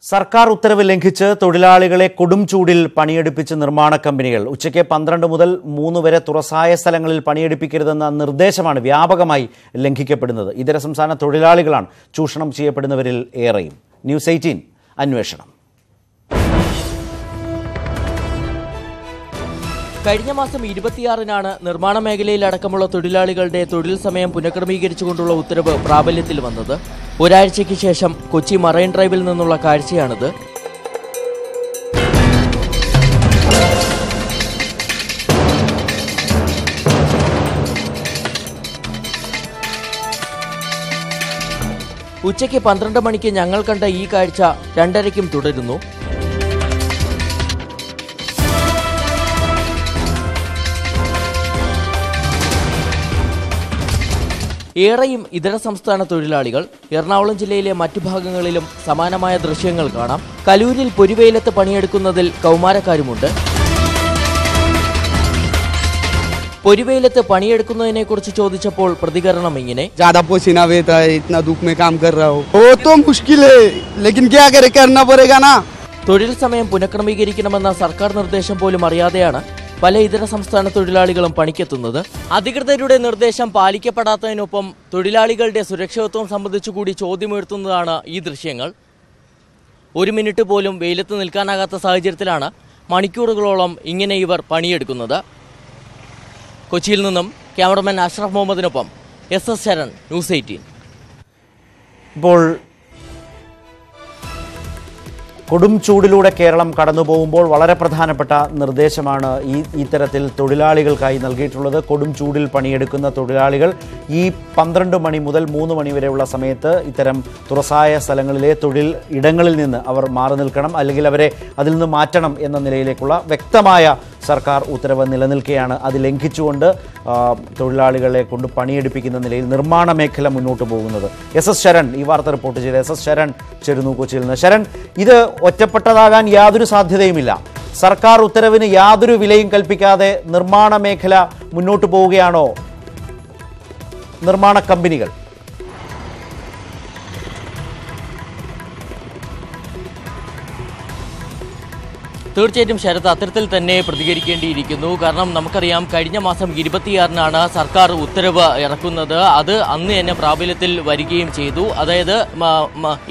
സർക്കാർ ഉത്തരവ് ലംഘിച്ച് തൊഴിലാളികളെ കൊടും ചൂടിൽ പണിയെടുപ്പിച്ച് നിർമ്മാണ കമ്പനികൾ ഉച്ചയ്ക്ക് 12 മുതൽ 3 വരെ തുറസായ സ്ഥലങ്ങളിൽ പണിയെടുപ്പിക്കരുതെന്ന നിർദ്ദേശമാണ് വ്യാപകമായി ലംഘിക്കപ്പെടുന്നത്. ഇതര സംസ്ഥാന തൊഴിലാളികളാണ് ചൂഷണം ചെയ്യപ്പെടുന്നവരിൽ ഏറെയും. ന്യൂസ് 18 അന്വേഷണം. കഴിഞ്ഞ മാസം 26-നാണ് നിർമ്മാണ മേഖലയിലടക്കമുള്ള തൊഴിലാളികളുടെ തൊഴിൽ സമയം പുനഃക്രമീകരിച്ചുകൊണ്ടുള്ള ഉത്തരവ് പ്രാബല്യത്തിൽ വന്നത്. ഒരാഴ്ചയ്ക്ക് ശേഷം കൊച്ചി മറൈൻ ഡ്രൈവിൽ നിന്നുള്ള കാഴ്ചയാണിത്. ഉച്ചയ്ക്ക് 12 മണിക്ക് ഞങ്ങൾ കണ്ട ഈ കാഴ്ച 2:30-ക്കും തുടരുന്നു. ഏറെയും ഇതര സംസ്ഥാന തൊഴിലാളികൾ. എറണാകുളം ജില്ലയിലെ മറ്റു ഭാഗങ്ങളിലും സമാനമായ ദൃശ്യങ്ങൾ കാണാം. കലൂരിൽ പൊരിവെയിലത്ത് പണിയെടുക്കുന്നതിൽ കൗമാരക്കാരുമുണ്ട്. പൊരിവെയിലത്ത് പണിയെടുക്കുന്നതിനെ കുറിച്ച് ചോദിച്ചപ്പോൾ പ്രതികരണം ഇങ്ങനെ: തൊഴിൽ സമയം പുനഃക്രമീകരിക്കണമെന്ന സർക്കാർ നിർദ്ദേശം പോലും അറിയാതെയാണ് പല ഇതര സംസ്ഥാന തൊഴിലാളികളും പണിക്കെത്തുന്നത്. അധികൃതരുടെ നിർദ്ദേശം പാലിക്കപ്പെടാത്തതിനൊപ്പം തൊഴിലാളികളുടെ സുരക്ഷിതത്വം സംബന്ധിച്ചുകൂടി ചോദ്യമുയർത്തുന്നതാണ് ഈ ദൃശ്യങ്ങൾ. 1 മിനിറ്റ് പോലും വെയിലത്ത് നിൽക്കാനാകാത്ത സാഹചര്യത്തിലാണ് മണിക്കൂറുകളോളം ഇങ്ങനെ ഇവർ പണിയെടുക്കുന്നത്. കൊച്ചിയിൽ നിന്നും ക്യാമറമാൻ അഷ്റഫ് മുഹമ്മദിനൊപ്പം SS ശരൺ, ന്യൂസ് 18. ഇപ്പോൾ കൊടും ചൂടിലൂടെ കേരളം കടന്നു പോകുമ്പോൾ വളരെ പ്രധാനപ്പെട്ട നിർദ്ദേശമാണ് ഇത്തരത്തിൽ തൊഴിലാളികൾക്കായി നൽകിയിട്ടുള്ളത്. കൊടും ചൂടിൽ പണിയെടുക്കുന്ന തൊഴിലാളികൾ ഈ 12 മണി മുതൽ 3 മണി വരെയുള്ള സമയത്ത് ഇത്തരം തുറസായ സ്ഥലങ്ങളിലെ തൊഴിൽ ഇടങ്ങളിൽ നിന്ന് അവർ മാറി നിൽക്കണം, അല്ലെങ്കിൽ അവരെ അതിൽ നിന്ന് മാറ്റണം എന്ന നിലയിലേക്കുള്ള വ്യക്തമായ സർക്കാർ ഉത്തരവ് നിലനിൽക്കുകയാണ്. അത് ലംഘിച്ചുകൊണ്ട് തൊഴിലാളികളെ കൊണ്ട് പണിയെടുപ്പിക്കുന്ന നിലയിൽ നിർമ്മാണ മേഖല മുന്നോട്ട് പോകുന്നത്. SS ശരൺ ഈ വാർത്ത റിപ്പോർട്ട് ചെയ്ത് SS ശരൺ ചേരുന്നു കൊച്ചിയിൽ നിന്ന്. ശരൺ, ഇത് ഒറ്റപ്പെട്ടതാകാൻ യാതൊരു സാധ്യതയുമില്ല. സർക്കാർ ഉത്തരവിന് യാതൊരു വിലയും കൽപ്പിക്കാതെ നിർമ്മാണ മേഖല മുന്നോട്ട് പോവുകയാണോ നിർമ്മാണ കമ്പനികൾ? തീർച്ചയായിട്ടും ശരത്, അത്തരത്തിൽ തന്നെ പ്രതികരിക്കേണ്ടിയിരിക്കുന്നു. കാരണം നമുക്കറിയാം, കഴിഞ്ഞ മാസം 26-നാണ് സർക്കാർ ഉത്തരവ് ഇറക്കുന്നത്. അത് അന്ന് തന്നെ പ്രാബല്യത്തിൽ വരികയും ചെയ്തു. അതായത്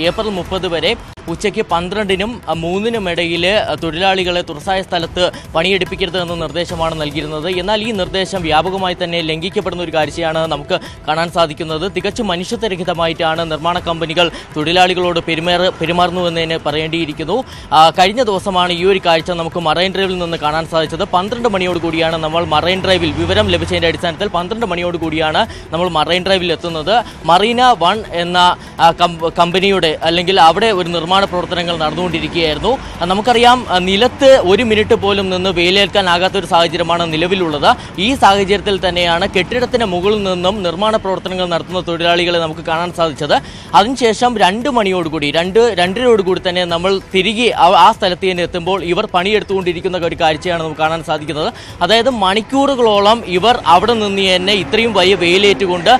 ഏപ്രിൽ 30 വരെ ഉച്ചയ്ക്ക് 12-നും 3-നും ഇടയിൽ തൊഴിലാളികളെ തുറസായ സ്ഥലത്ത് പണിയെടുപ്പിക്കരുത് എന്ന നിർദ്ദേശമാണ് നൽകിയിരുന്നത്. എന്നാൽ ഈ നിർദ്ദേശം വ്യാപകമായി തന്നെ ലംഘിക്കപ്പെടുന്ന ഒരു കാഴ്ചയാണ് നമുക്ക് കാണാൻ സാധിക്കുന്നത്. തികച്ചും മനുഷ്യത്വരഹിതമായിട്ടാണ് നിർമ്മാണ കമ്പനികൾ തൊഴിലാളികളോട് പെരുമാറുന്നുവെന്ന് തന്നെ പറയേണ്ടിയിരിക്കുന്നു. കഴിഞ്ഞ ദിവസമാണ് ഈ ഒരു കാഴ്ച നമുക്ക് മറൈൻ ഡ്രൈവിൽ നിന്ന് കാണാൻ സാധിച്ചത്. 12 മണിയോടുകൂടിയാണ് നമ്മൾ മറൈൻ ഡ്രൈവിൽ, വിവരം ലഭിച്ചതിൻ്റെ അടിസ്ഥാനത്തിൽ 12 മണിയോടുകൂടിയാണ് നമ്മൾ മറൈൻ ഡ്രൈവിൽ എത്തുന്നത്. മറീന 1 എന്ന കമ്പനിയുടെ, അല്ലെങ്കിൽ അവിടെ ഒരു നിർമ്മാണ പ്രവർത്തനങ്ങൾ നടന്നുകൊണ്ടിരിക്കുകയായിരുന്നു. നമുക്കറിയാം, നിലത്ത് 1 മിനിറ്റ് പോലും നിന്ന് വെയിലേൽക്കാനാകാത്ത ഒരു സാഹചര്യമാണ് നിലവിലുള്ളത്. ഈ സാഹചര്യത്തിൽ തന്നെയാണ് കെട്ടിടത്തിന് മുകളിൽ നിന്നും നിർമ്മാണ പ്രവർത്തനങ്ങൾ നടത്തുന്ന തൊഴിലാളികളെ നമുക്ക് കാണാൻ സാധിച്ചത്. അതിനുശേഷം 2 മണിയോടുകൂടി 2:30 തന്നെ നമ്മൾ തിരികെ ആ സ്ഥലത്ത് തന്നെ എത്തുമ്പോൾ ഇവർ പണിയെടുത്തുകൊണ്ടിരിക്കുന്ന ഒരു കാഴ്ചയാണ് നമുക്ക് കാണാൻ സാധിക്കുന്നത്. അതായത് മണിക്കൂറുകളോളം ഇവർ അവിടെ നിന്ന് തന്നെ ഇത്രയും വലിയ വെയിലേറ്റുകൊണ്ട്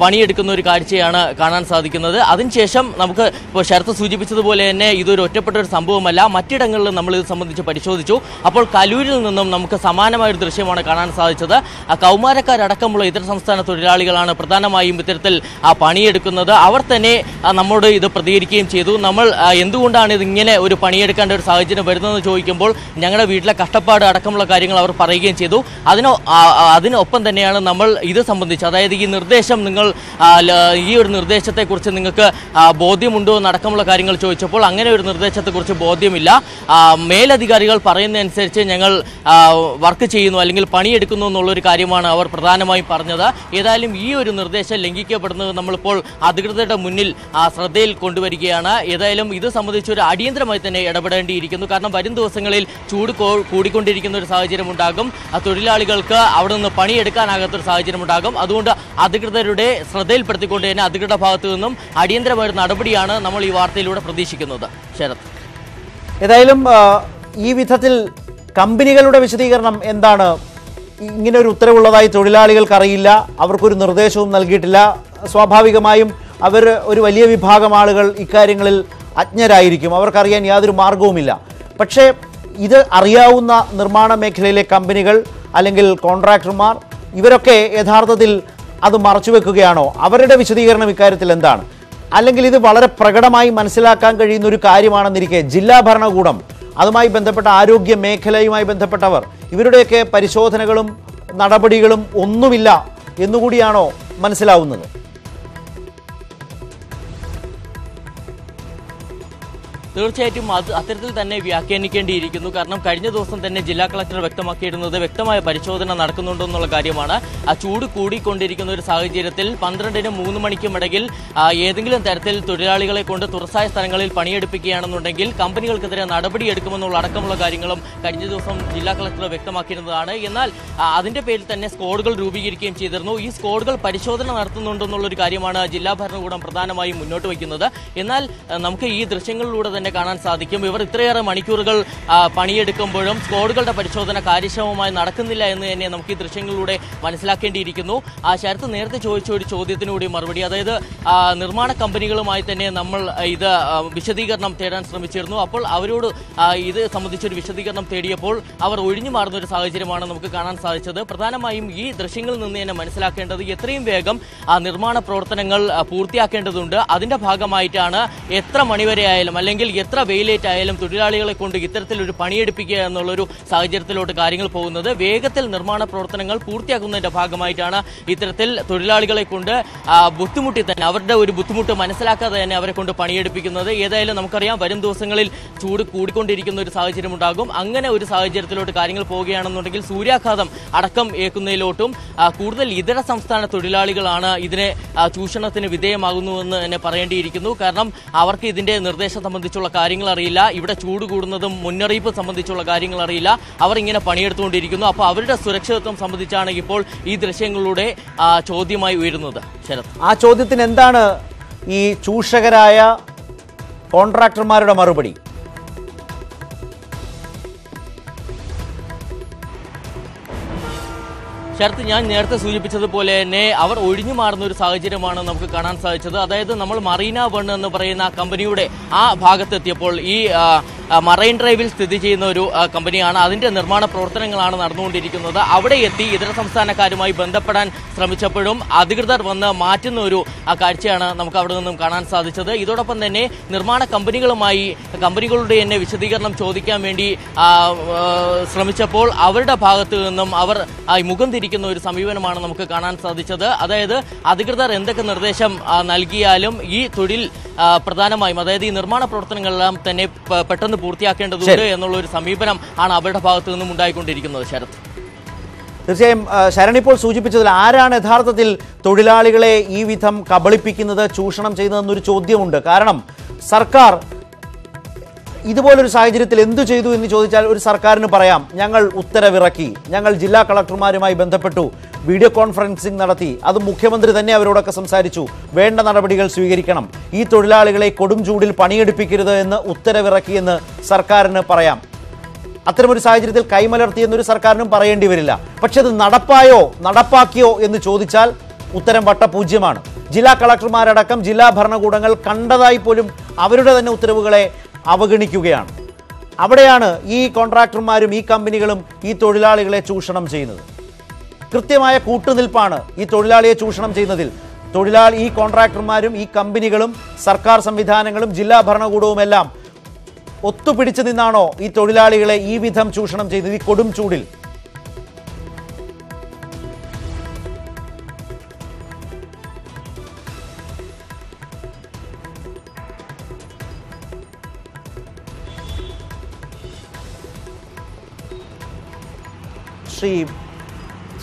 പണിയെടുക്കുന്ന ഒരു കാഴ്ചയാണ് കാണാൻ സാധിക്കുന്നത്. അതിനുശേഷം നമുക്ക് ഇപ്പോൾ ശരത്ത് സൂചിപ്പിച്ചതുപോലെ തന്നെ ഇതൊരു ഒറ്റപ്പെട്ട ഒരു സംഭവമല്ല. മറ്റിടങ്ങളിൽ നമ്മൾ ഇത് സംബന്ധിച്ച് പരിശോധിച്ചു. അപ്പോൾ കലൂരിൽ നിന്നും നമുക്ക് സമാനമായൊരു ദൃശ്യമാണ് കാണാൻ സാധിച്ചത്. കൗമാരക്കാരടക്കമുള്ള ഇതര സംസ്ഥാന തൊഴിലാളികളാണ് പ്രധാനമായും ഇത്തരത്തിൽ പണിയെടുക്കുന്നത്. അവർ തന്നെ നമ്മോട് ഇത് പ്രതികരിക്കുകയും ചെയ്തു. നമ്മൾ എന്തുകൊണ്ടാണ് ഇതിങ്ങനെ ഒരു പണിയെടുക്കേണ്ട ഒരു സാഹചര്യം വരുന്നതെന്ന് ചോദിക്കുമ്പോൾ ഞങ്ങളുടെ വീട്ടിലെ കഷ്ടപ്പാട് അടക്കമുള്ള കാര്യങ്ങൾ അവർ പറയുകയും ചെയ്തു. അതിനൊപ്പം തന്നെയാണ് നമ്മൾ ഇത് സംബന്ധിച്ച്, അതായത് ഈ നിർദ്ദേശം, ഈ ഒരു നിർദ്ദേശത്തെക്കുറിച്ച് നിങ്ങൾക്ക് ബോധ്യമുണ്ടോ എന്നടക്കമുള്ള കാര്യങ്ങൾ ചോദിച്ചപ്പോൾ അങ്ങനെ ഒരു നിർദ്ദേശത്തെക്കുറിച്ച് ബോധ്യമില്ല, മേലധികാരികൾ പറയുന്നതനുസരിച്ച് ഞങ്ങൾ വർക്ക് ചെയ്യുന്നു അല്ലെങ്കിൽ പണിയെടുക്കുന്നു എന്നുള്ളൊരു കാര്യമാണ് അവർ പ്രധാനമായും പറഞ്ഞത്. ഏതായാലും ഈ ഒരു നിർദ്ദേശം ലംഘിക്കപ്പെടുന്നത് നമ്മളിപ്പോൾ അധികൃതരുടെ മുന്നിൽ ശ്രദ്ധയിൽ കൊണ്ടുവരികയാണ്. ഏതായാലും ഇത് സംബന്ധിച്ചൊരു അടിയന്തരമായി തന്നെ ഇടപെടേണ്ടിയിരിക്കുന്നു. കാരണം വരും ദിവസങ്ങളിൽ ചൂട് കൂടിക്കൊണ്ടിരിക്കുന്ന ഒരു സാഹചര്യം ഉണ്ടാകും. തൊഴിലാളികൾക്ക് അവിടെ നിന്ന് പണിയെടുക്കാനാകാത്തൊരു സാഹചര്യം ഉണ്ടാകും. അതുകൊണ്ട് അധികൃതരുടെ ശ്രദ്ധയിൽപ്പെടുത്തിക്കൊണ്ട് തന്നെ അധികൃതരുടെ ഭാഗത്തു നിന്നും അടിയന്തരമായ നടപടിയാണ് നമ്മൾ ഈ വാർത്തയിലൂടെ പ്രതീക്ഷിക്കുന്നത്. ശരത്, ഏതായാലും ഈ വിധത്തിൽ കമ്പനികളുടെ വിശദീകരണം എന്താണ്? ഇങ്ങനെ ഒരു ഉത്തരവുള്ളതായി തൊഴിലാളികൾക്ക് അറിയില്ല, അവർക്കൊരു നിർദ്ദേശവും നൽകിയിട്ടില്ല. സ്വാഭാവികമായും അവർ ഒരു വലിയ വിഭാഗം ആളുകൾ ഇക്കാര്യങ്ങളിൽ അജ്ഞരായിരിക്കും, അവർക്കറിയാൻ യാതൊരു മാർഗവുമില്ല. പക്ഷേ ഇത് അറിയാവുന്ന നിർമ്മാണ മേഖലയിലെ കമ്പനികൾ അല്ലെങ്കിൽ കോൺട്രാക്ടർമാർ ഇവരൊക്കെ യഥാർത്ഥത്തിൽ അത് മറച്ചുവെക്കുകയാണോ? അവരുടെ വിശദീകരണം ഇക്കാര്യത്തിൽ എന്താണ്? അല്ലെങ്കിൽ ഇത് വളരെ പ്രകടമായി മനസ്സിലാക്കാൻ കഴിയുന്ന ഒരു കാര്യമാണെന്നിരിക്കെ ജില്ലാ ഭരണകൂടം, അതുമായി ബന്ധപ്പെട്ട ആരോഗ്യ മേഖലയുമായി ബന്ധപ്പെട്ടവർ, ഇവരുടെയൊക്കെ പരിശോധനകളും നടപടികളും ഒന്നുമില്ല എന്നുകൂടിയാണോ മനസ്സിലാവുന്നത്? തീർച്ചയായിട്ടും അത്തരത്തിൽ തന്നെ വ്യാഖ്യാനിക്കേണ്ടിയിരിക്കുന്നു. കാരണം കഴിഞ്ഞ ദിവസം തന്നെ ജില്ലാ കളക്ടർ വ്യക്തമാക്കിയിരുന്നത് വ്യക്തമായ പരിശോധന നടക്കുന്നുണ്ടെന്നുള്ള കാര്യമാണ്. ആ ചൂട് കൂടിക്കൊണ്ടിരിക്കുന്ന ഒരു സാഹചര്യത്തിൽ 12-നും 3 മണിക്കും ഇടയിൽ ഏതെങ്കിലും തരത്തിൽ തൊഴിലാളികളെ കൊണ്ട് തുറസായ സ്ഥലങ്ങളിൽ പണിയെടുപ്പിക്കുകയാണെന്നുണ്ടെങ്കിൽ കമ്പനികൾക്കെതിരെ നടപടിയെടുക്കുമെന്നുള്ള അടക്കമുള്ള കാര്യങ്ങളും കഴിഞ്ഞ ദിവസം ജില്ലാ കളക്ടർ വ്യക്തമാക്കിയിരുന്നതാണ്. എന്നാൽ അതിന്റെ പേരിൽ തന്നെ സ്ക്വാഡുകൾ രൂപീകരിക്കുകയും ചെയ്തിരുന്നു. ഈ സ്ക്വാഡുകൾ പരിശോധന നടത്തുന്നുണ്ടെന്നുള്ളൊരു കാര്യമാണ് ജില്ലാ ഭരണകൂടം പ്രധാനമായും മുന്നോട്ട് വയ്ക്കുന്നത്. എന്നാൽ നമുക്ക് ഈ ദൃശ്യങ്ങളിലൂടെ തന്നെ കാണാൻ സാധിക്കും, ഇവർ ഇത്രയേറെ മണിക്കൂറുകൾ പണിയെടുക്കുമ്പോഴും സ്ക്വാഡുകളുടെ പരിശോധന കാര്യക്ഷമമായി നടക്കുന്നില്ല എന്ന് തന്നെ നമുക്ക് ഈ ദൃശ്യങ്ങളിലൂടെ മനസ്സിലാക്കേണ്ടിയിരിക്കുന്നു. ശരത്ത് നേരത്തെ ചോദിച്ച ഒരു ചോദ്യത്തിനുകൂടി മറുപടി, അതായത് നിർമ്മാണ കമ്പനികളുമായി തന്നെ നമ്മൾ ഇത് വിശദീകരണം തേടാൻ ശ്രമിച്ചിരുന്നു. അപ്പോൾ അവരോട് ഇത് സംബന്ധിച്ചൊരു വിശദീകരണം തേടിയപ്പോൾ അവർ ഒഴിഞ്ഞു മാറുന്ന ഒരു സാഹചര്യമാണ് നമുക്ക് കാണാൻ സാധിച്ചത്. പ്രധാനമായും ഈ ദൃശ്യങ്ങളിൽ നിന്ന് തന്നെ മനസ്സിലാക്കേണ്ടത് എത്രയും വേഗം നിർമ്മാണ പ്രവർത്തനങ്ങൾ പൂർത്തിയാക്കേണ്ടതുണ്ട്. അതിന്റെ ഭാഗമായിട്ടാണ് എത്ര മണിവരെ ആയാലും അല്ലെങ്കിൽ എത്ര വെയിലേറ്റ് ആയാലും തൊഴിലാളികളെ കൊണ്ട് ഇത്തരത്തിലൊരു പണിയെടുപ്പിക്കുക എന്നുള്ളൊരു സാഹചര്യത്തിലോട്ട് കാര്യങ്ങൾ പോകുന്നത്. വേഗത്തിൽ നിർമ്മാണ പ്രവർത്തനങ്ങൾ പൂർത്തിയാക്കുന്നതിന്റെ ഭാഗമായിട്ടാണ് ഇത്തരത്തിൽ തൊഴിലാളികളെ കൊണ്ട് ബുദ്ധിമുട്ടി തന്നെ, അവരുടെ ഒരു ബുദ്ധിമുട്ട് മനസ്സിലാക്കാതെ തന്നെ അവരെ കൊണ്ട് പണിയെടുപ്പിക്കുന്നത്. ഏതായാലും നമുക്കറിയാം, വരും ദിവസങ്ങളിൽ ചൂട് കൂടിക്കൊണ്ടിരിക്കുന്ന ഒരു സാഹചര്യം ഉണ്ടാകും. അങ്ങനെ ഒരു സാഹചര്യത്തിലോട്ട് കാര്യങ്ങൾ പോവുകയാണെന്നുണ്ടെങ്കിൽ സൂര്യാഘാതം അടക്കം ഏൽക്കുന്നതിലോട്ടും കൂടുതൽ ഇതര സംസ്ഥാന തൊഴിലാളികളാണ് ഇതിനെ ചൂഷണത്തിന് വിധേയമാകുന്നുവെന്ന് തന്നെ പറയേണ്ടിയിരിക്കുന്നു. കാരണം അവർക്ക് ഇതിന്റെ നിർദ്ദേശം സംബന്ധിച്ചുള്ള കാര്യങ്ങൾ അറിയില്ല, ഇവിടെ ചൂട് കൂടുന്നതും മുന്നറിയിപ്പ് സംബന്ധിച്ചുള്ള കാര്യങ്ങൾ അറിയില്ല. അവർ ഇങ്ങനെ പണിയെടുത്തുകൊണ്ടിരിക്കുന്നു. അപ്പോൾ അവരുടെ സുരക്ഷിതത്വം സംബന്ധിച്ചാണ് ഇപ്പോൾ ഈ ദൃശ്യങ്ങളിലൂടെ ചോദ്യമായി ഉയരുന്നത്. ശരത്, ആ ചോദ്യത്തിന് എന്താണ് ഈ ചൂഷകരായ കോൺട്രാക്ടർമാരുടെ മറുപടി? ശരത്ത്, ഞാൻ നേരത്തെ സൂചിപ്പിച്ചതുപോലെ തന്നെ അവർ ഒഴിഞ്ഞു മാറുന്ന ഒരു സാഹചര്യമാണ് നമുക്ക് കാണാൻ സാധിച്ചത്. അതായത് നമ്മൾ മറീന വൺ എന്ന് പറയുന്ന കമ്പനിയുടെ ആ ഭാഗത്തെത്തിയപ്പോൾ, ഈ മറൈൻ ഡ്രൈവിൽ സ്ഥിതി ചെയ്യുന്ന ഒരു കമ്പനിയാണ്, അതിന്റെ നിർമ്മാണ പ്രവർത്തനങ്ങളാണ് നടന്നുകൊണ്ടിരിക്കുന്നത്. അവിടെ എത്തി ഇതര സംസ്ഥാനക്കാരുമായി ബന്ധപ്പെടാൻ ശ്രമിച്ചപ്പോഴും അധികൃതർ വന്ന് മാറ്റുന്ന ഒരു കാഴ്ചയാണ് നമുക്ക് അവിടെ നിന്നും കാണാൻ സാധിച്ചത്. ഇതോടൊപ്പം തന്നെ നിർമ്മാണ കമ്പനികളുടെ തന്നെ വിശദീകരണം ചോദിക്കാൻ വേണ്ടി ശ്രമിച്ചപ്പോൾ അവരുടെ ഭാഗത്തു നിന്നും അവർ മുഖം തിരിക്കുന്ന ഒരു സമീപനമാണ് നമുക്ക് കാണാൻ സാധിച്ചത്. അതായത് അധികൃതർ എന്തൊക്കെ നിർദ്ദേശം നൽകിയാലും ഈ തൊഴിൽ പ്രധാനമായും, അതായത് ഈ നിർമ്മാണ പ്രവർത്തനങ്ങളെല്ലാം തന്നെ പെട്ടെന്ന് പൂർത്തിയാക്കേണ്ടതുണ്ട് എന്നുള്ള ഒരു സമീപനം ആണ് അവരുടെ ഭാഗത്തു നിന്നും ഉണ്ടായിക്കൊണ്ടിരിക്കുന്നത്. ശരത്, തീർച്ചയായും ശരൺ ഇപ്പോൾ സൂചിപ്പിച്ചതിൽ ആരാണ് യഥാർത്ഥത്തിൽ തൊഴിലാളികളെ ഈ വിധം കബളിപ്പിക്കുന്നത്, ചൂഷണം ചെയ്യുന്നതെന്നൊരു ചോദ്യമുണ്ട്. കാരണം സർക്കാർ ഇതുപോലൊരു സാഹചര്യത്തിൽ എന്തു ചെയ്തു എന്ന് ചോദിച്ചാൽ ഒരു സർക്കാരിന് പറയാം, ഞങ്ങൾ ഉത്തരവിറക്കി, ഞങ്ങൾ ജില്ലാ കളക്ടർമാരുമായി ബന്ധപ്പെട്ടു, വീഡിയോ കോൺഫറൻസിംഗ് നടത്തി, അത് മുഖ്യമന്ത്രി തന്നെ അവരോടൊക്കെ സംസാരിച്ചു, വേണ്ട നടപടികൾ സ്വീകരിക്കണം, ഈ തൊഴിലാളികളെ കൊടും ചൂടിൽ പണിയെടുപ്പിക്കരുത് എന്ന് ഉത്തരവിറക്കിയെന്ന് സർക്കാരിന് പറയാം. അത്തരമൊരു സാഹചര്യത്തിൽ കൈമലർത്തിയെന്നൊരു സർക്കാരിനും പറയേണ്ടി വരില്ല. പക്ഷെ അത് നടപ്പാക്കിയോ എന്ന് ചോദിച്ചാൽ ഉത്തരം വട്ടപൂജ്യമാണ്. ജില്ലാ കളക്ടർമാരടക്കം ജില്ലാ ഭരണകൂടങ്ങൾ കണ്ടതായി പോലും അവരുടെ തന്നെ ഉത്തരവുകളെ അവഗണിക്കുകയാണ്. അവിടെയാണ് ഈ കോൺട്രാക്ടർമാരും ഈ കമ്പനികളും ഈ തൊഴിലാളികളെ ചൂഷണം ചെയ്യുന്നത്. കൃത്യമായ കൂട്ടുനിൽപ്പാണ് ഈ തൊഴിലാളിയെ ചൂഷണം ചെയ്യുന്നതിൽ. ഈ കോൺട്രാക്ടർമാരും ഈ കമ്പനികളും സർക്കാർ സംവിധാനങ്ങളും ജില്ലാ ഭരണകൂടവും എല്ലാം ഒത്തുപിടിച്ചു നിന്നാണോ ഈ തൊഴിലാളികളെ ഈ വിധം ചൂഷണം ചെയ്യുന്നത് ഈ കൊടും ചൂടിൽ?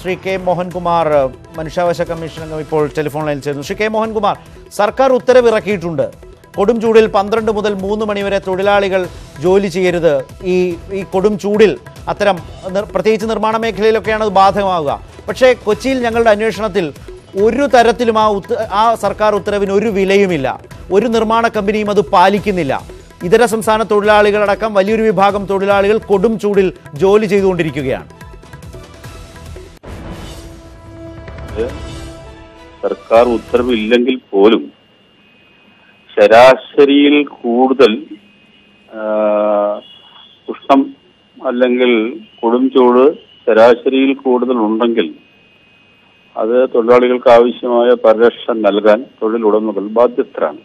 ശ്രീ കെ മോഹൻകുമാർ, മനുഷ്യാവകാശ കമ്മീഷൻ അംഗം, ഇപ്പോൾ ടെലിഫോൺ ലൈനിൽ ചേരുന്നു. ശ്രീ കെ മോഹൻകുമാർ, സർക്കാർ ഉത്തരവിറക്കിയിട്ടുണ്ട്. കൊടും ചൂടിൽ 12 മുതൽ 3 മണി വരെ തൊഴിലാളികൾ ജോലി ചെയ്യരുത്. ഈ കൊടും ചൂടിൽ അത്തരം പ്രത്യേകിച്ച് നിർമ്മാണ മേഖലയിലൊക്കെയാണ് അത് ബാധകമാവുക. പക്ഷേ കൊച്ചിയിൽ ഞങ്ങളുടെ അന്വേഷണത്തിൽ ഒരു തരത്തിലും ആ സർക്കാർ ഉത്തരവിന് ഒരു വിലയുമില്ല. ഒരു നിർമ്മാണ കമ്പനിയും അത് പാലിക്കുന്നില്ല. ഇതര സംസ്ഥാന തൊഴിലാളികളടക്കം വലിയൊരു വിഭാഗം തൊഴിലാളികൾ കൊടും ചൂടിൽ ജോലി ചെയ്തുകൊണ്ടിരിക്കുകയാണ്. സർക്കാർ ഉത്തരവില്ലെങ്കിൽ പോലും ശരാശരിയിൽ കൂടുതൽ ഉഷ്ണം അല്ലെങ്കിൽ കൊടും ചൂട് ശരാശരിയിൽ കൂടുതൽ ഉണ്ടെങ്കിൽ അത് തൊഴിലാളികൾക്ക് ആവശ്യമായ പരിരക്ഷ നൽകാൻ തൊഴിലുടമകൾ ബാധ്യസ്ഥരാണ്.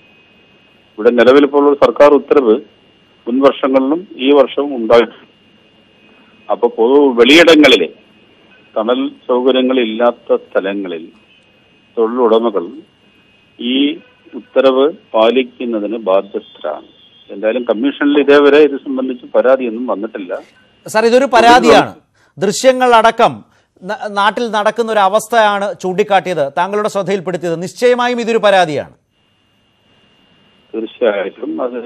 ഇവിടെ നിലവിലിപ്പോൾ സർക്കാർ ഉത്തരവ് മുൻ വർഷങ്ങളിലും ഈ വർഷവും ഉണ്ടായിട്ടുണ്ട്. അപ്പോൾ വെളിയിടങ്ങളിലെ തണൽ സൗകര്യങ്ങളില്ലാത്ത സ്ഥലങ്ങളിൽ തൊഴിലുടമകൾ ഈ ഉത്തരവ് പാലിക്കുന്നതിന് ബാധ്യസ്ഥരാണ്. എന്തായാലും കമ്മീഷനിൽ ഇതേവരെ ഇത് സംബന്ധിച്ച് പരാതിയൊന്നും വന്നിട്ടില്ല. സാർ, ഇതൊരു പരാതിയാണ്. ദൃശ്യങ്ങളടക്കം നാട്ടിൽ നടക്കുന്ന ഒരു അവസ്ഥയാണ് ചൂണ്ടിക്കാട്ടിയത്, താങ്കളുടെ ശ്രദ്ധയിൽപ്പെടുത്തിയത്. നിശ്ചയമായും ഇതൊരു പരാതിയാണ്. തീർച്ചയായിട്ടും അത്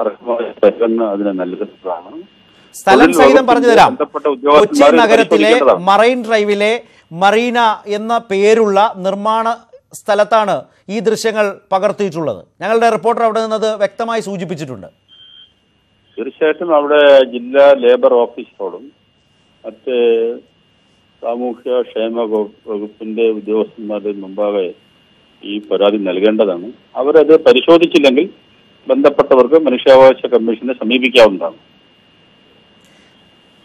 അർഹമായ പരിഗണന അതിന് നൽകുന്നതാണ്. സ്ഥലം സഹിതം പറഞ്ഞു തരാം. കൊച്ചി നഗരത്തിലെ മറൈൻ ഡ്രൈവിലെ മറീന എന്ന പേരുള്ള നിർമ്മാണ സ്ഥലത്താണ് ഈ ദൃശ്യങ്ങൾ പകർത്തിയിട്ടുള്ളത്. ഞങ്ങളുടെ റിപ്പോർട്ടർ അവിടെ നിന്നത് വ്യക്തമായി സൂചിപ്പിച്ചിട്ടുണ്ട്. തീർച്ചയായിട്ടും അവിടെ ജില്ലാ ലേബർ ഓഫീസറോടും മറ്റ് സാമൂഹ്യ ക്ഷേമ വകുപ്പിന്റെ ഉദ്യോഗസ്ഥന്മാരുടെ മുമ്പാകെ ഈ പരാതി നൽകേണ്ടതാണ്. അവരത് പരിശോധിച്ചില്ലെങ്കിൽ ബന്ധപ്പെട്ടവർക്ക് മനുഷ്യാവകാശ കമ്മീഷനെ സമീപിക്കാവുന്നതാണ്.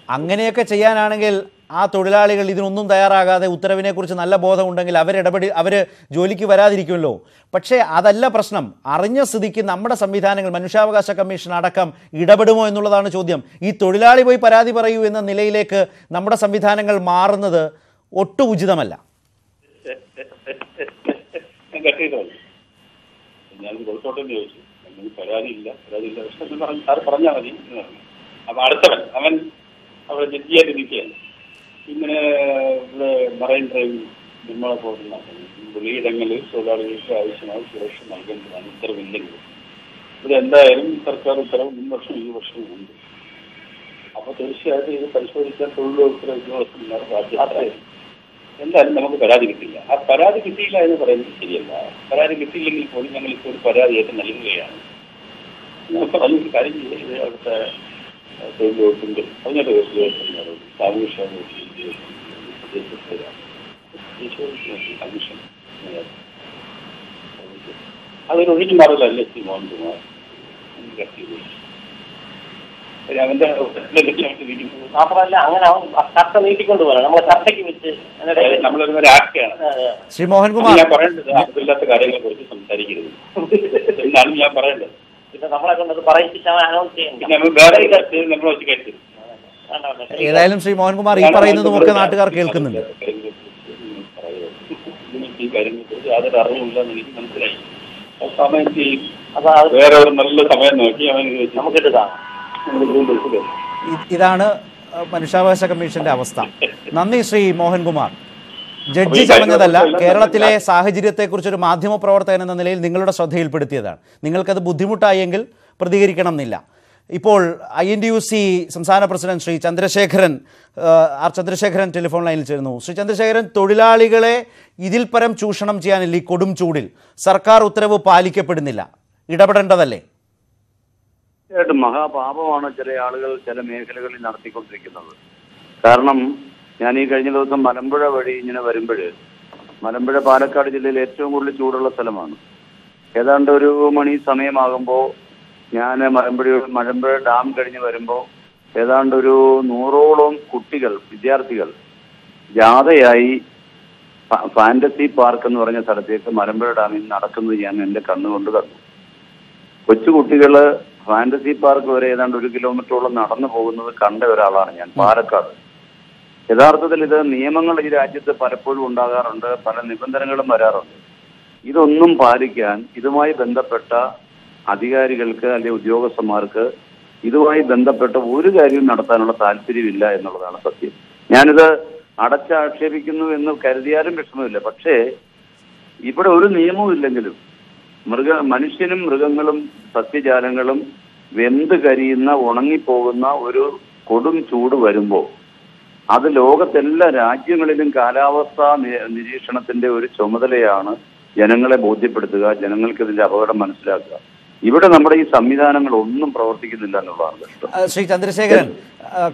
അങ്ങനെയൊക്കെ ചെയ്യാനാണെങ്കിൽ ആ തൊഴിലാളികൾ ഇതിനൊന്നും തയ്യാറാകാതെ ഉത്തരവിനെക്കുറിച്ച് നല്ല ബോധമുണ്ടെങ്കിൽ അവർ ജോലിക്ക് വരാതിരിക്കുമല്ലോ. പക്ഷേ അതല്ല പ്രശ്നം. അറിഞ്ഞ സ്ഥിതിക്ക് നമ്മുടെ സംവിധാനങ്ങൾ, മനുഷ്യാവകാശ കമ്മീഷൻ അടക്കം ഇടപെടുമോ എന്നുള്ളതാണ് ചോദ്യം. ഈ തൊഴിലാളി പോയി പരാതി പറയൂ എന്ന നിലയിലേക്ക് നമ്മുടെ സംവിധാനങ്ങൾ മാറുന്നത് ഒട്ടും ഉചിതമല്ല. ഞാൻ ചോദിച്ചു, പരാതിയില്ല പറഞ്ഞാൽ മതി. അപ്പൊ അടുത്തവൻ അവൻ അവിടെ ജഡ്ജിയായിട്ട് നിൽക്കുകയാണ്. ഇങ്ങനെ ഇവിടെ മറൈൻ ഡ്രൈവ് നിർമ്മാണ പോകുന്ന വെളിയിടങ്ങളിൽ തൊഴിലാളികൾക്ക് ആവശ്യമായ സുരക്ഷ നൽകേണ്ടതാണ്. ഉത്തരവില്ലെങ്കിൽ ഇവിടെ എന്തായാലും സർക്കാർ ഉത്തരവ് മുൻ വർഷം ഈ വർഷവും ഉണ്ട്. അപ്പൊ തീർച്ചയായിട്ടും ഇത് പരിശോധിക്കാൻ തൊഴിൽ വകുപ്പിലെ ഉദ്യോഗസ്ഥന്മാർ ബാധ്യതയായിരുന്നു. എന്തായാലും നമുക്ക് പരാതി കിട്ടില്ല. ആ പരാതി കിട്ടിയില്ല എന്ന് പറയുന്നത് ശരിയല്ല. പരാതി കിട്ടിയില്ലെങ്കിൽ പോലും ഞങ്ങൾ ഇപ്പോൾ ഒരു പരാതിയായിട്ട് നൽകുകയാണ്. അതിനൊരു കാര്യം ചെയ്ത് അവിടുത്തെ തൊഴിൽ വകുപ്പിന്റെ അതിനൊരു ഉദ്യോഗസ്ഥന്മാരോട് സാമൂഹ്യ കമ്മീഷൻ അതൊരു ഒഴിഞ്ഞു മാറലല്ലേ ശ്രീ മോഹൻകുമാർ. മാത്രമല്ല അങ്ങനെ ചർച്ച നീട്ടിക്കൊണ്ട് പോകണം. നമ്മളെ ചർച്ചയ്ക്ക് വെച്ച് നമ്മളൊരു ആക്ടാണ് ശ്രീ മോഹൻകുമാർ. ഞാൻ പറയേണ്ടത് അതില്ലാത്ത കാര്യങ്ങളെ കുറിച്ച് സംസാരിക്കരുത് എന്നാണ് ഞാൻ പറയേണ്ടത്. പിന്നെ നമ്മളെ കൊണ്ടത് പറയിപ്പിച്ച് അനൗൺസ് ചെയ്യണം. നമ്മൾ വെച്ച് കേട്ടു. ഏതായാലും ശ്രീ മോഹൻകുമാർ ഈ പറയുന്നതും ഒക്കെ നാട്ടുകാർ കേൾക്കുന്നുണ്ട്. ഈ കാര്യങ്ങളെ കുറിച്ച് യാതൊരു അറിവില്ലെന്ന് എനിക്ക് മനസ്സിലായി. സമയം ചെയ്യും. വേറെ ഒരു നല്ല സമയം നോക്കി അവൻ നമുക്കെടുക്കാം. ഇതാണ് മനുഷ്യാവകാശ കമ്മീഷന്റെ അവസ്ഥ. നന്ദി ശ്രീ മോഹൻകുമാർ. ജഡ്ജി പറഞ്ഞതല്ല, കേരളത്തിലെ സാഹചര്യത്തെക്കുറിച്ചൊരു മാധ്യമ പ്രവർത്തകൻ എന്ന നിലയിൽ നിങ്ങളുടെ ശ്രദ്ധയിൽപ്പെടുത്തിയതാണ്. നിങ്ങൾക്കത് ബുദ്ധിമുട്ടായെങ്കിൽ പ്രതികരിക്കണം എന്നില്ല. ഇപ്പോൾ INTUC സംസ്ഥാന പ്രസിഡന്റ് ശ്രീ ചന്ദ്രശേഖരൻ ടെലിഫോൺ ലൈനിൽ ചേരുന്നു. ശ്രീ ചന്ദ്രശേഖരൻ, തൊഴിലാളികളെ ഇതിൽ പരം ചൂഷണം ചെയ്യാനില്ല. ഈ കൊടും ചൂടിൽ സർക്കാർ ഉത്തരവ് പാലിക്കപ്പെടുന്നില്ല, ഇടപെടേണ്ടതല്ലേ? തീർച്ചയായിട്ടും മഹാപാപമാണ് ചില ആളുകൾ ചില മേഖലകളിൽ നടത്തിക്കൊണ്ടിരിക്കുന്നത്. കാരണം ഞാൻ ഈ കഴിഞ്ഞ ദിവസം മലമ്പുഴ വഴി ഇങ്ങനെ വരുമ്പോൾ, മലമ്പുഴ പാലക്കാട് ജില്ലയിൽ ഏറ്റവും കൂടുതൽ ചൂടുള്ള സ്ഥലമാണ്. ഏതാണ്ട് ഒരു മണി സമയമാകുമ്പോൾ ഞാൻ മലമ്പുഴ ഡാം കഴിഞ്ഞ് വരുമ്പോൾ ഏതാണ്ട് ഒരു 100ഓളം കുട്ടികൾ, വിദ്യാർത്ഥികൾ ജാഥയായി ഫാന്റസി പാർക്ക് എന്ന് പറഞ്ഞ സ്ഥലത്തേക്ക് മലമ്പുഴ ഡാമിൽ നടക്കുന്നത് ഞാൻ എൻ്റെ കണ്ണുകൊണ്ട് കണ്ടു. കൊച്ചുകുട്ടികൾ ഫാന്റസി പാർക്ക് വരെ ഏതാണ്ട് 1 കിലോമീറ്ററോളം നടന്നു പോകുന്നത് കണ്ട ഒരാളാണ് ഞാൻ, പാലക്കാട്. യഥാർത്ഥത്തിൽ ഇത് നിയമങ്ങൾ ഈ രാജ്യത്ത് പലപ്പോഴും ഉണ്ടാകാറുണ്ട്, പല നിബന്ധനകളും വരാറുണ്ട്. ഇതൊന്നും പാലിക്കാൻ ഇതുമായി ബന്ധപ്പെട്ട അധികാരികൾക്ക് അല്ലെങ്കിൽ ഉദ്യോഗസ്ഥന്മാർക്ക് ഇതുമായി ബന്ധപ്പെട്ട ഒരു കാര്യവും നടത്താനുള്ള താല്പര്യമില്ല എന്നുള്ളതാണ് സത്യം. ഞാനിത് അടച്ചാക്ഷേപിക്കുന്നു എന്ന് കരുതിയാലും വിഷമമില്ല. പക്ഷേ ഇവിടെ ഒരു നിയമവും ഇല്ലെങ്കിലും മനുഷ്യനും മൃഗങ്ങളും സസ്യജാലങ്ങളും വെന്ത് കരിയുന്ന ഉണങ്ങിപ്പോകുന്ന ഒരു കൊടും ചൂട് വരുമ്പോൾ അത് ലോകത്തെല്ലാ രാജ്യങ്ങളിലും കാലാവസ്ഥാ നിരീക്ഷണത്തിന്റെ ഒരു ചുമതലയാണ് ജനങ്ങളെ ബോധ്യപ്പെടുത്തുക, ജനങ്ങൾക്ക് ഇതിന്റെ അപകടം മനസ്സിലാക്കുക. ഇവിടെ നമ്മുടെ ഈ സംവിധാനങ്ങൾ ഒന്നും പ്രവർത്തിക്കുന്നില്ല എന്നുള്ളതാണ് കഷ്ടം. ശ്രീ ചന്ദ്രശേഖരൻ,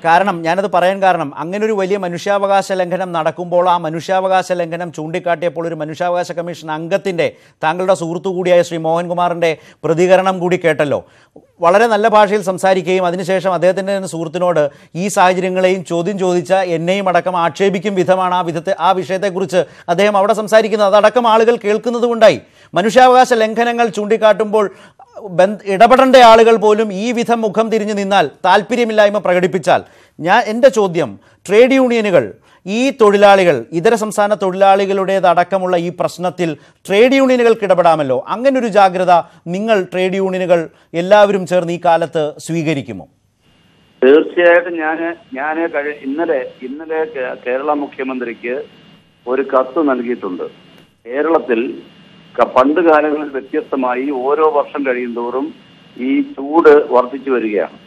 കാരണം ഞാനത് പറയാൻ കാരണം അങ്ങനെ ഒരു വലിയ മനുഷ്യാവകാശ ലംഘനം നടക്കുമ്പോൾ ആ മനുഷ്യാവകാശ ലംഘനം ചൂണ്ടിക്കാട്ടിയപ്പോൾ ഒരു മനുഷ്യാവകാശ കമ്മീഷൻ അംഗത്തിൻ്റെ, താങ്കളുടെ സുഹൃത്തു കൂടിയായ ശ്രീ മോഹൻകുമാറിൻ്റെ പ്രതികരണം കൂടി കേട്ടല്ലോ. വളരെ നല്ല ഭാഷയിൽ സംസാരിക്കുകയും അതിനുശേഷം അദ്ദേഹത്തിൻ്റെ സുഹൃത്തിനോട് ഈ സാഹചര്യങ്ങളെയും ചോദ്യം ചോദിച്ച എന്നെയും അടക്കം ആക്ഷേപിക്കും വിധമാണ് ആ വിഷയത്തെക്കുറിച്ച് അദ്ദേഹം അവിടെ സംസാരിക്കുന്നത്. അതടക്കം ആളുകൾ കേൾക്കുന്നത് കൊണ്ടായി. മനുഷ്യാവകാശ ലംഘനങ്ങൾ ചൂണ്ടിക്കാട്ടുമ്പോൾ ഇടപെടേണ്ട ആളുകൾ പോലും ഈ വിധം മുഖം തിരിഞ്ഞു നിന്നാൽ, താല്പര്യമില്ലായ്മ പ്രകടിപ്പിച്ചാൽ, എൻ്റെ ചോദ്യം, ട്രേഡ് യൂണിയനുകൾ, ഈ തൊഴിലാളികൾ, ഇതര സംസ്ഥാന തൊഴിലാളികളുടേതടക്കമുള്ള ഈ പ്രശ്നത്തിൽ ട്രേഡ് യൂണിയനുകൾക്ക് ഇടപെടാമല്ലോ. അങ്ങനൊരു ജാഗ്രത നിങ്ങൾ ട്രേഡ് യൂണിയനുകൾ എല്ലാവരും ചേർന്ന് ഈ കാലത്ത് സ്വീകരിക്കുമോ? തീർച്ചയായിട്ടും ഞാൻ ഇന്നലെ കേരള മുഖ്യമന്ത്രിക്ക് ഒരു കത്ത് നൽകിയിട്ടുണ്ട്. കേരളത്തിൽ പണ്ട് കാലങ്ങളിൽ വ്യത്യസ്തമായി ഓരോ വർഷം കഴിയുന്തോറും ഈ ചൂട് വർദ്ധിച്ചു വരികയാണ്.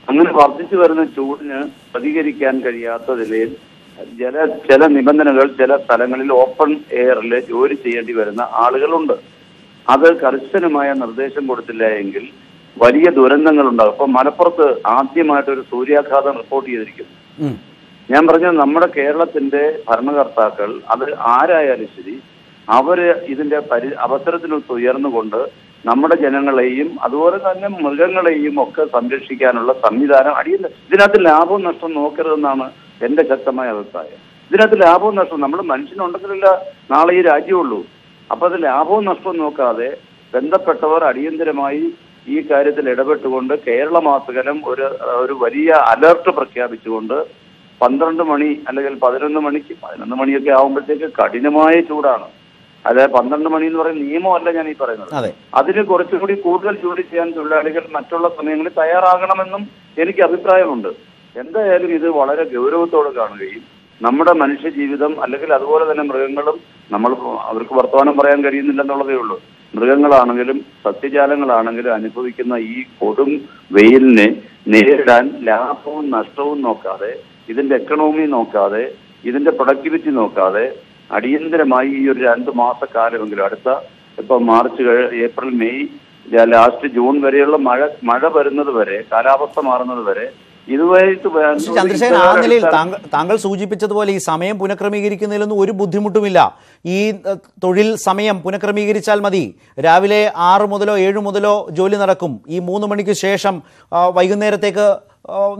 അങ്ങനെ വർദ്ധിച്ചു വരുന്ന ചൂടിന് പ്രതികരിക്കാൻ കഴിയാത്ത നിലയിൽ ചില നിബന്ധനകൾ ചില സ്ഥലങ്ങളിൽ ഓപ്പൺ എയറിൽ ജോലി ചെയ്യേണ്ടി വരുന്ന ആളുകളുണ്ട്. അത് കർശനമായ നിർദ്ദേശം കൊടുത്തില്ല എങ്കിൽ വലിയ ദുരന്തങ്ങൾ ഉണ്ടാകും. ഇപ്പൊ മലപ്പുറത്ത് ആദ്യമായിട്ടൊരു സൂര്യാഘാതം റിപ്പോർട്ട് ചെയ്തിരിക്കുന്നു. ഞാൻ പറഞ്ഞത് നമ്മുടെ കേരളത്തിന്റെ ഭരണകർത്താക്കൾ, അത് ആരായാലും ശരി, അവര് ഇതിന്റെ അവസരത്തിനൊത്ത് ഉയർന്നുകൊണ്ട് നമ്മുടെ ജനങ്ങളെയും അതുപോലെ തന്നെ മൃഗങ്ങളെയും ഒക്കെ സംരക്ഷിക്കാനുള്ള സംവിധാനം ഇതിനകത്ത് ലാഭവും നഷ്ടവും നോക്കരുതെന്നാണ് എന്റെ ശക്തമായ അഭിപ്രായം. ഇതിനകത്ത് ലാഭവും നഷ്ടവും, നമ്മൾ മനുഷ്യനുണ്ടെങ്കിലല്ല നാളെ ഈ രാജ്യമുള്ളൂ. അപ്പൊ അത് ലാഭവും നഷ്ടവും നോക്കാതെ ബന്ധപ്പെട്ടവർ അടിയന്തരമായി ഈ കാര്യത്തിൽ ഇടപെട്ടുകൊണ്ട് കേരള മാസകലം ഒരു വലിയ അലർട്ട് പ്രഖ്യാപിച്ചുകൊണ്ട് 12 മണി അല്ലെങ്കിൽ 11 മണിയൊക്കെ ആകുമ്പോഴത്തേക്ക് കഠിനമായ ചൂടാണ്. അതായത് 12 മണി എന്ന് പറയുന്ന നിയമമല്ല ഞാൻ ഈ പറയുന്നത്. അതിന് കുറച്ചുകൂടി കൂടുതൽ ജോലി ചെയ്യാൻ തൊഴിലാളികൾ മറ്റുള്ള സമയങ്ങളിൽ തയ്യാറാകണമെന്നും എനിക്ക് അഭിപ്രായമുണ്ട്. എന്തായാലും ഇത് വളരെ ഗൗരവത്തോടെ കാണുകയും നമ്മുടെ മനുഷ്യ ജീവിതം അല്ലെങ്കിൽ അതുപോലെ തന്നെ മൃഗങ്ങളും, അവർക്ക് വർത്തമാനം പറയാൻ കഴിയുന്നില്ലെന്നുള്ളതേ ഉള്ളൂ. മൃഗങ്ങളാണെങ്കിലും സസ്യജാലങ്ങളാണെങ്കിലും അനുഭവിക്കുന്ന ഈ കൊടും വെയിലിനെ നേരിടാൻ ലാഭവും നഷ്ടവും നോക്കാതെ, ഇതിന്റെ എക്കണോമി നോക്കാതെ, ഇതിന്റെ പ്രൊഡക്ടിവിറ്റി നോക്കാതെ അടിയന്തരമായി ഈ ഒരു 2 മാസക്കാലമെങ്കിലും, അടുത്ത March, April, May, last June വരെയുള്ള മഴ വരുന്നത് വരെ, കാലാവസ്ഥ മാറുന്നത് വരെ ഇതുവരെയായിട്ട് ചന്ദ്രശേഖരൻ, ആ നിലയിൽ താങ്കൾ സൂചിപ്പിച്ചതുപോലെ ഈ സമയം പുനഃക്രമീകരിക്കുന്നതിലൊന്നും ഒരു ബുദ്ധിമുട്ടുമില്ല. ഈ തൊഴിൽ സമയം പുനഃക്രമീകരിച്ചാൽ മതി. രാവിലെ 6 മുതലോ 7 മുതലോ ജോലി നടക്കും. ഈ 3 മണിക്ക് ശേഷം വൈകുന്നേരത്തേക്ക്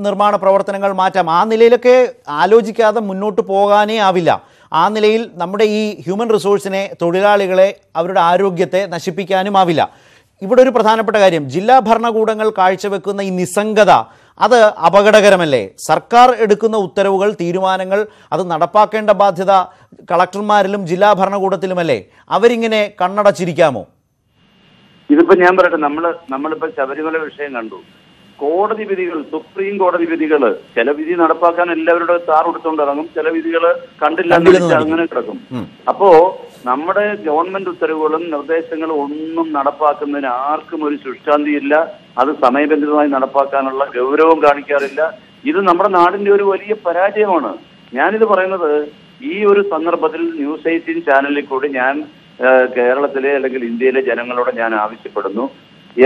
നിർമ്മാണ പ്രവർത്തനങ്ങൾ മാറ്റാം. ആ നിലയിലൊക്കെ ആലോചിക്കാതെ മുന്നോട്ട് പോകാനേ ആവില്ല. ആ നിലയിൽ നമ്മുടെ ഈ ഹ്യൂമൻ റിസോഴ്സിനെ, തൊഴിലാളികളെ, അവരുടെ ആരോഗ്യത്തെ നശിപ്പിക്കാനും ആവില്ല. ഇവിടെ ഒരു പ്രധാനപ്പെട്ട കാര്യം, ജില്ലാ ഭരണകൂടങ്ങൾ കാഴ്ചവെക്കുന്ന ഈ നിസ്സംഗത, അത് അപകടകരമല്ലേ? സർക്കാർ എടുക്കുന്ന ഉത്തരവുകൾ, തീരുമാനങ്ങൾ, അത് നടപ്പാക്കേണ്ട ബാധ്യത കളക്ടർമാരിലും ജില്ലാ ഭരണകൂടത്തിലുമല്ലേ? അവരിങ്ങനെ കണ്ണടച്ചിരിക്കാമോ? ഇതിപ്പോ ഞാൻ പറയട്ടെ, നമ്മളിപ്പോ ശബരിമല വിഷയം കണ്ടു. കോടതി വിധികൾ, സുപ്രീം കോടതി വിധികൾ, ചില വിധി നടപ്പാക്കാൻ എല്ലാവരുടെ താർ എടുത്തുകൊണ്ട് ഇറങ്ങും, ചില വിധികൾ കണ്ടില്ല അങ്ങനെ കിടക്കും. അപ്പോ നമ്മുടെ ഗവൺമെന്റ് ഉത്തരവുകളും നിർദ്ദേശങ്ങളും ഒന്നും നടപ്പാക്കുന്നതിന് ആർക്കും ഒരു ശുഷ്കാന്തിയില്ല. അത് സമയബന്ധിതമായി നടപ്പാക്കാനുള്ള ഗൗരവം കാണിക്കാറില്ല. ഇത് നമ്മുടെ നാടിന്റെ ഒരു വലിയ പരാജയമാണ്. ഞാനിത് പറയുന്നത് ഈ ഒരു സന്ദർഭത്തിൽ ന്യൂസ് 18 ചാനലിൽ കൂടി ഞാൻ കേരളത്തിലെ അല്ലെങ്കിൽ ഇന്ത്യയിലെ ജനങ്ങളോട് ഞാൻ ആവശ്യപ്പെടുന്നു,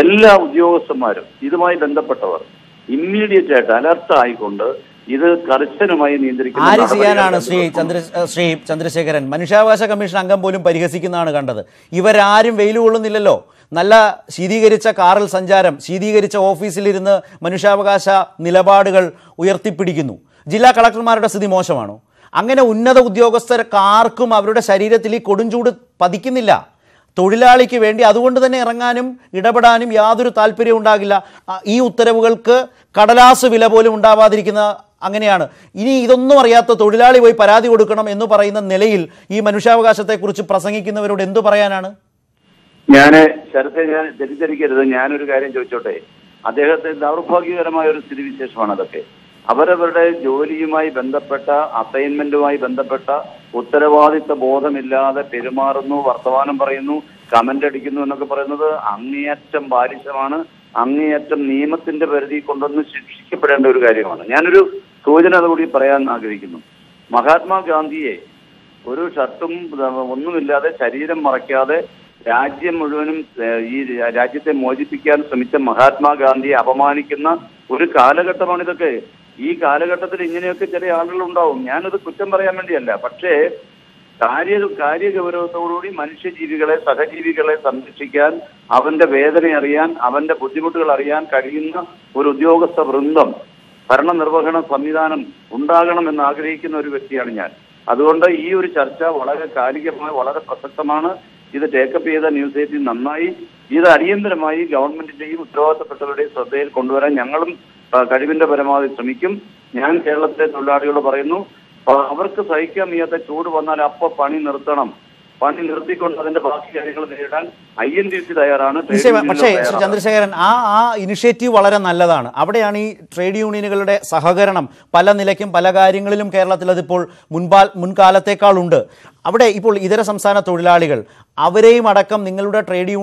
എല്ലാ ഉദ്യോഗസ്ഥന്മാരും ഇതുമായി ബന്ധപ്പെട്ടവർ ഇമ്മീഡിയറ്റ് ആയിട്ട് അലർട്ട് ആയിക്കൊണ്ട് ഇത് കർശനമായി നിയന്ത്രിക്കുന്ന ആര് ചെയ്യാനാണ് ശ്രീ ചന്ദ്രശേഖരൻ? മനുഷ്യാവകാശ കമ്മീഷൻ അംഗം പോലും പരിഹസിക്കുന്നതാണ് കണ്ടത്. ഇവരാരും വെയിൽ കൊള്ളുന്നില്ലല്ലോ. നല്ല ശീതീകരിച്ച കാറിൽ സഞ്ചാരം, ശീതീകരിച്ച ഓഫീസിലിരുന്ന് മനുഷ്യാവകാശ നിലപാടുകൾ ഉയർത്തിപ്പിടിക്കുന്നു. ജില്ലാ കളക്ടർമാരുടെ സ്ഥിതി മോശമാണോ? അങ്ങനെ ഉന്നത ഉദ്യോഗസ്ഥർക്കാർക്കും അവരുടെ ശരീരത്തിൽ ഈ കൊടുംചൂട് പതിക്കുന്നില്ല. തൊഴിലാളിക്ക് വേണ്ടി അതുകൊണ്ട് തന്നെ ഇറങ്ങാനും ഇടപെടാനും യാതൊരു താല്പര്യവും ഉണ്ടാകില്ല. ഈ ഉത്തരവുകൾക്ക് കടലാസ് വില പോലും ഉണ്ടാവാതിരിക്കുന്ന അങ്ങനെയാണ്. ഇനി ഇതൊന്നും അറിയാത്ത തൊഴിലാളി പോയി പരാതി കൊടുക്കണം എന്ന് പറയുന്ന നിലയിൽ ഈ മനുഷ്യാവകാശത്തെക്കുറിച്ച് പ്രസംഗിക്കുന്നവരോട് എന്തു പറയാനാണ്? ഞാൻ തെറ്റിദ്ധരിക്കരുത്, ഞാനൊരു കാര്യം ചോദിച്ചോട്ടെ. അദ്ദേഹത്തെ ദൗർഭാഗ്യകരമായ ഒരു സ്ഥിതിവിശേഷമാണ് അതൊക്കെ. അവരവരുടെ ജോലിയുമായി ബന്ധപ്പെട്ട, അസൈൻമെന്റുമായി ബന്ധപ്പെട്ട ഉത്തരവാദിത്വ ബോധമില്ലാതെ പെരുമാറുന്നു, വർത്തമാനം പറയുന്നു, കമന്റ് അടിക്കുന്നു എന്നൊക്കെ പറയുന്നത് അങ്ങേയറ്റം ബാലിശമാണ്. അങ്ങേയറ്റം നിയമത്തിന്റെ പരിധി കൊണ്ടൊന്ന് ശിക്ഷിക്കപ്പെടേണ്ട ഒരു കാര്യമാണ്. ഞാനൊരു സൂചന അതുകൂടി പറയാൻ ആഗ്രഹിക്കുന്നു. മഹാത്മാഗാന്ധിയെ ഒരു ഷർട്ടും ഒന്നുമില്ലാതെ, ശരീരം മറയ്ക്കാതെ രാജ്യം മുഴുവനും ഈ രാജ്യത്തെ മോചിപ്പിക്കാൻ ശ്രമിച്ച മഹാത്മാഗാന്ധിയെ അപമാനിക്കുന്ന ഒരു കാലഘട്ടമാണിതൊക്കെ. ഈ കാലഘട്ടത്തിൽ ഇങ്ങനെയൊക്കെ ചില ആളുകളുണ്ടാവും. ഞാനത് കുറ്റം പറയാൻ വേണ്ടിയല്ല, പക്ഷേ കാര്യഗൗരവത്തോടുകൂടി മനുഷ്യജീവികളെ, സഹജീവികളെ സംരക്ഷിക്കാൻ, അവന്റെ വേദന അറിയാൻ, അവന്റെ ബുദ്ധിമുട്ടുകൾ അറിയാൻ കഴിയുന്ന ഒരു ഉദ്യോഗസ്ഥ വൃന്ദം, ഭരണനിർവഹണ സംവിധാനം ഉണ്ടാകണമെന്ന് ആഗ്രഹിക്കുന്ന ഒരു വ്യക്തിയാണ് ഞാൻ. അതുകൊണ്ട് ഈ ഒരു ചർച്ച വളരെ കാലികമായി വളരെ പ്രസക്തമാണ്. ഇത് ടേക്കപ്പ് ചെയ്ത ന്യൂസ് 18 നന്നായി. ഇത് അടിയന്തരമായി ഗവൺമെന്റിന്റെയും ഉത്തരവാദിത്തപ്പെട്ടവരുടെയും ശ്രദ്ധയിൽ കൊണ്ടുവരാൻ ഞങ്ങളും കഴിവിന്റെ പരമാവധി ശ്രമിക്കും. ഞാൻ കേരളത്തിലെ തൊഴിലാളികളോട് പറയുന്നു, അവർക്ക് സഹിക്കാൻ വയ്യാത്ത ചൂട് വന്നാൽ അപ്പോൾ പണി നിർത്തണം. പണി നിർത്തിക്കൊണ്ട് അതിന്റെ ബാക്കി കാര്യങ്ങൾ നേരിടാൻ INTC തയ്യാറാണ്. പക്ഷേ ശ്രീ ചന്ദ്രശേഖരൻ, ആ ഇനിഷ്യേറ്റീവ് വളരെ നല്ലതാണ്. അവിടെയാണ് ഈ ട്രേഡ് യൂണിയനുകളുടെ സഹകരണം പല നിലയ്ക്കും പല കാര്യങ്ങളിലും കേരളത്തിൽ അതിപ്പോൾ മുൻകാലത്തേക്കാളുണ്ട്. അവിടെ ഇപ്പോൾ ഇതര സംസ്ഥാന തൊഴിലാളികൾ അവരെയും അടക്കം നിങ്ങളുടെ ട്രേഡ്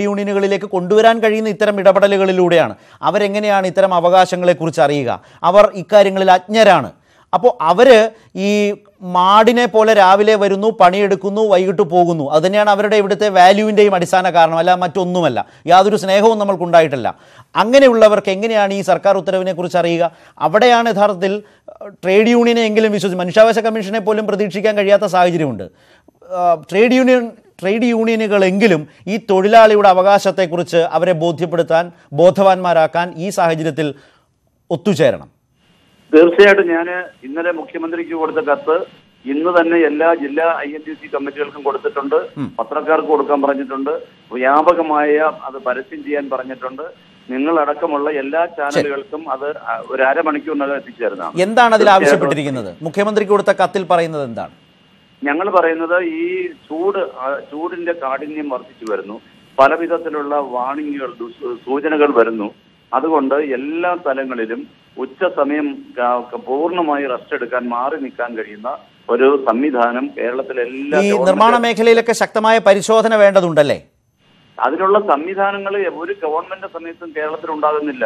യൂണിയനുകളിലേക്ക് കൊണ്ടുവരാൻ കഴിയുന്ന ഇത്തരം ഇടപെടലുകളിലൂടെയാണ്. അവരെങ്ങനെയാണ് ഇത്തരം അവകാശങ്ങളെക്കുറിച്ച് അറിയുക? അവർ ഇക്കാര്യങ്ങളിൽ അജ്ഞരാണ്. അപ്പോൾ അവർ ഈ മാടിനെ പോലെ രാവിലെ വരുന്നു, പണിയെടുക്കുന്നു, വൈകിട്ട് പോകുന്നു. അതുതന്നെയാണ് അവരുടെ ഇവിടുത്തെ വാല്യൂവിൻ്റെയും അടിസ്ഥാന കാരണം, അല്ല മറ്റൊന്നുമല്ല. യാതൊരു സ്നേഹവും നമ്മൾക്കുണ്ടായിട്ടില്ല. അങ്ങനെയുള്ളവർക്ക് എങ്ങനെയാണ് ഈ സർക്കാർ ഉത്തരവിനെ കുറിച്ച് അറിയുക? അവിടെയാണ് യഥാർത്ഥത്തിൽ ട്രേഡ് യൂണിയനെ എങ്കിലും മനുഷ്യാവകാശ കമ്മീഷനെ പോലും പ്രതീക്ഷിക്കാൻ കഴിയാത്ത സാഹചര്യമുണ്ട്. ട്രേഡ് യൂണിയനുകളെങ്കിലും ഈ തൊഴിലാളിയുടെ അവകാശത്തെക്കുറിച്ച് അവരെ ബോധവാന്മാരാക്കാൻ ഈ സാഹചര്യത്തിൽ ഒത്തുചേരണം. തീർച്ചയായിട്ടും ഞാൻ ഇന്നലെ മുഖ്യമന്ത്രിക്ക് കൊടുത്ത കത്ത് ഇന്ന് തന്നെ എല്ലാ ജില്ലാ INTC കമ്മിറ്റികൾക്കും കൊടുത്തിട്ടുണ്ട്. പത്രക്കാർക്ക് കൊടുക്കാൻ പറഞ്ഞിട്ടുണ്ട്. വ്യാപകമായ അത് പരസ്യം ചെയ്യാൻ പറഞ്ഞിട്ടുണ്ട്. നിങ്ങളടക്കമുള്ള എല്ലാ ചാനലുകൾക്കും അത് ഒരു അരമണിക്കൂറിനകം എത്തിച്ചേരുന്നതാണ്. എന്താണ് അതിൽ ആവശ്യപ്പെട്ടിരിക്കുന്നത്? മുഖ്യമന്ത്രിക്ക് കൊടുത്ത കത്തിൽ പറയുന്നത് എന്താണ്? ഞങ്ങൾ പറയുന്നത് ഈ ചൂടിന്റെ കാഠിന്യം വർദ്ധിച്ചു വരുന്നു. പല വിധത്തിലുള്ള വാണിങ്ങുകൾ, സൂചനകൾ വരുന്നു. അതുകൊണ്ട് എല്ലാ സ്ഥലങ്ങളിലും ഉച്ച സമയം പൂർണ്ണമായി റെസ്റ്റ് എടുക്കാൻ, മാറി നിൽക്കാൻ കഴിയുന്ന ഒരു സംവിധാനം കേരളത്തിലെ എല്ലാ നിർമ്മാണ മേഖലയിലൊക്കെ ശക്തമായ പരിശോധന വേണ്ടതുണ്ടല്ലേ? അതിനുള്ള സംവിധാനങ്ങൾ ഒരു ഗവൺമെന്റ് സമയത്തും കേരളത്തിൽ ഉണ്ടാകുന്നില്ല.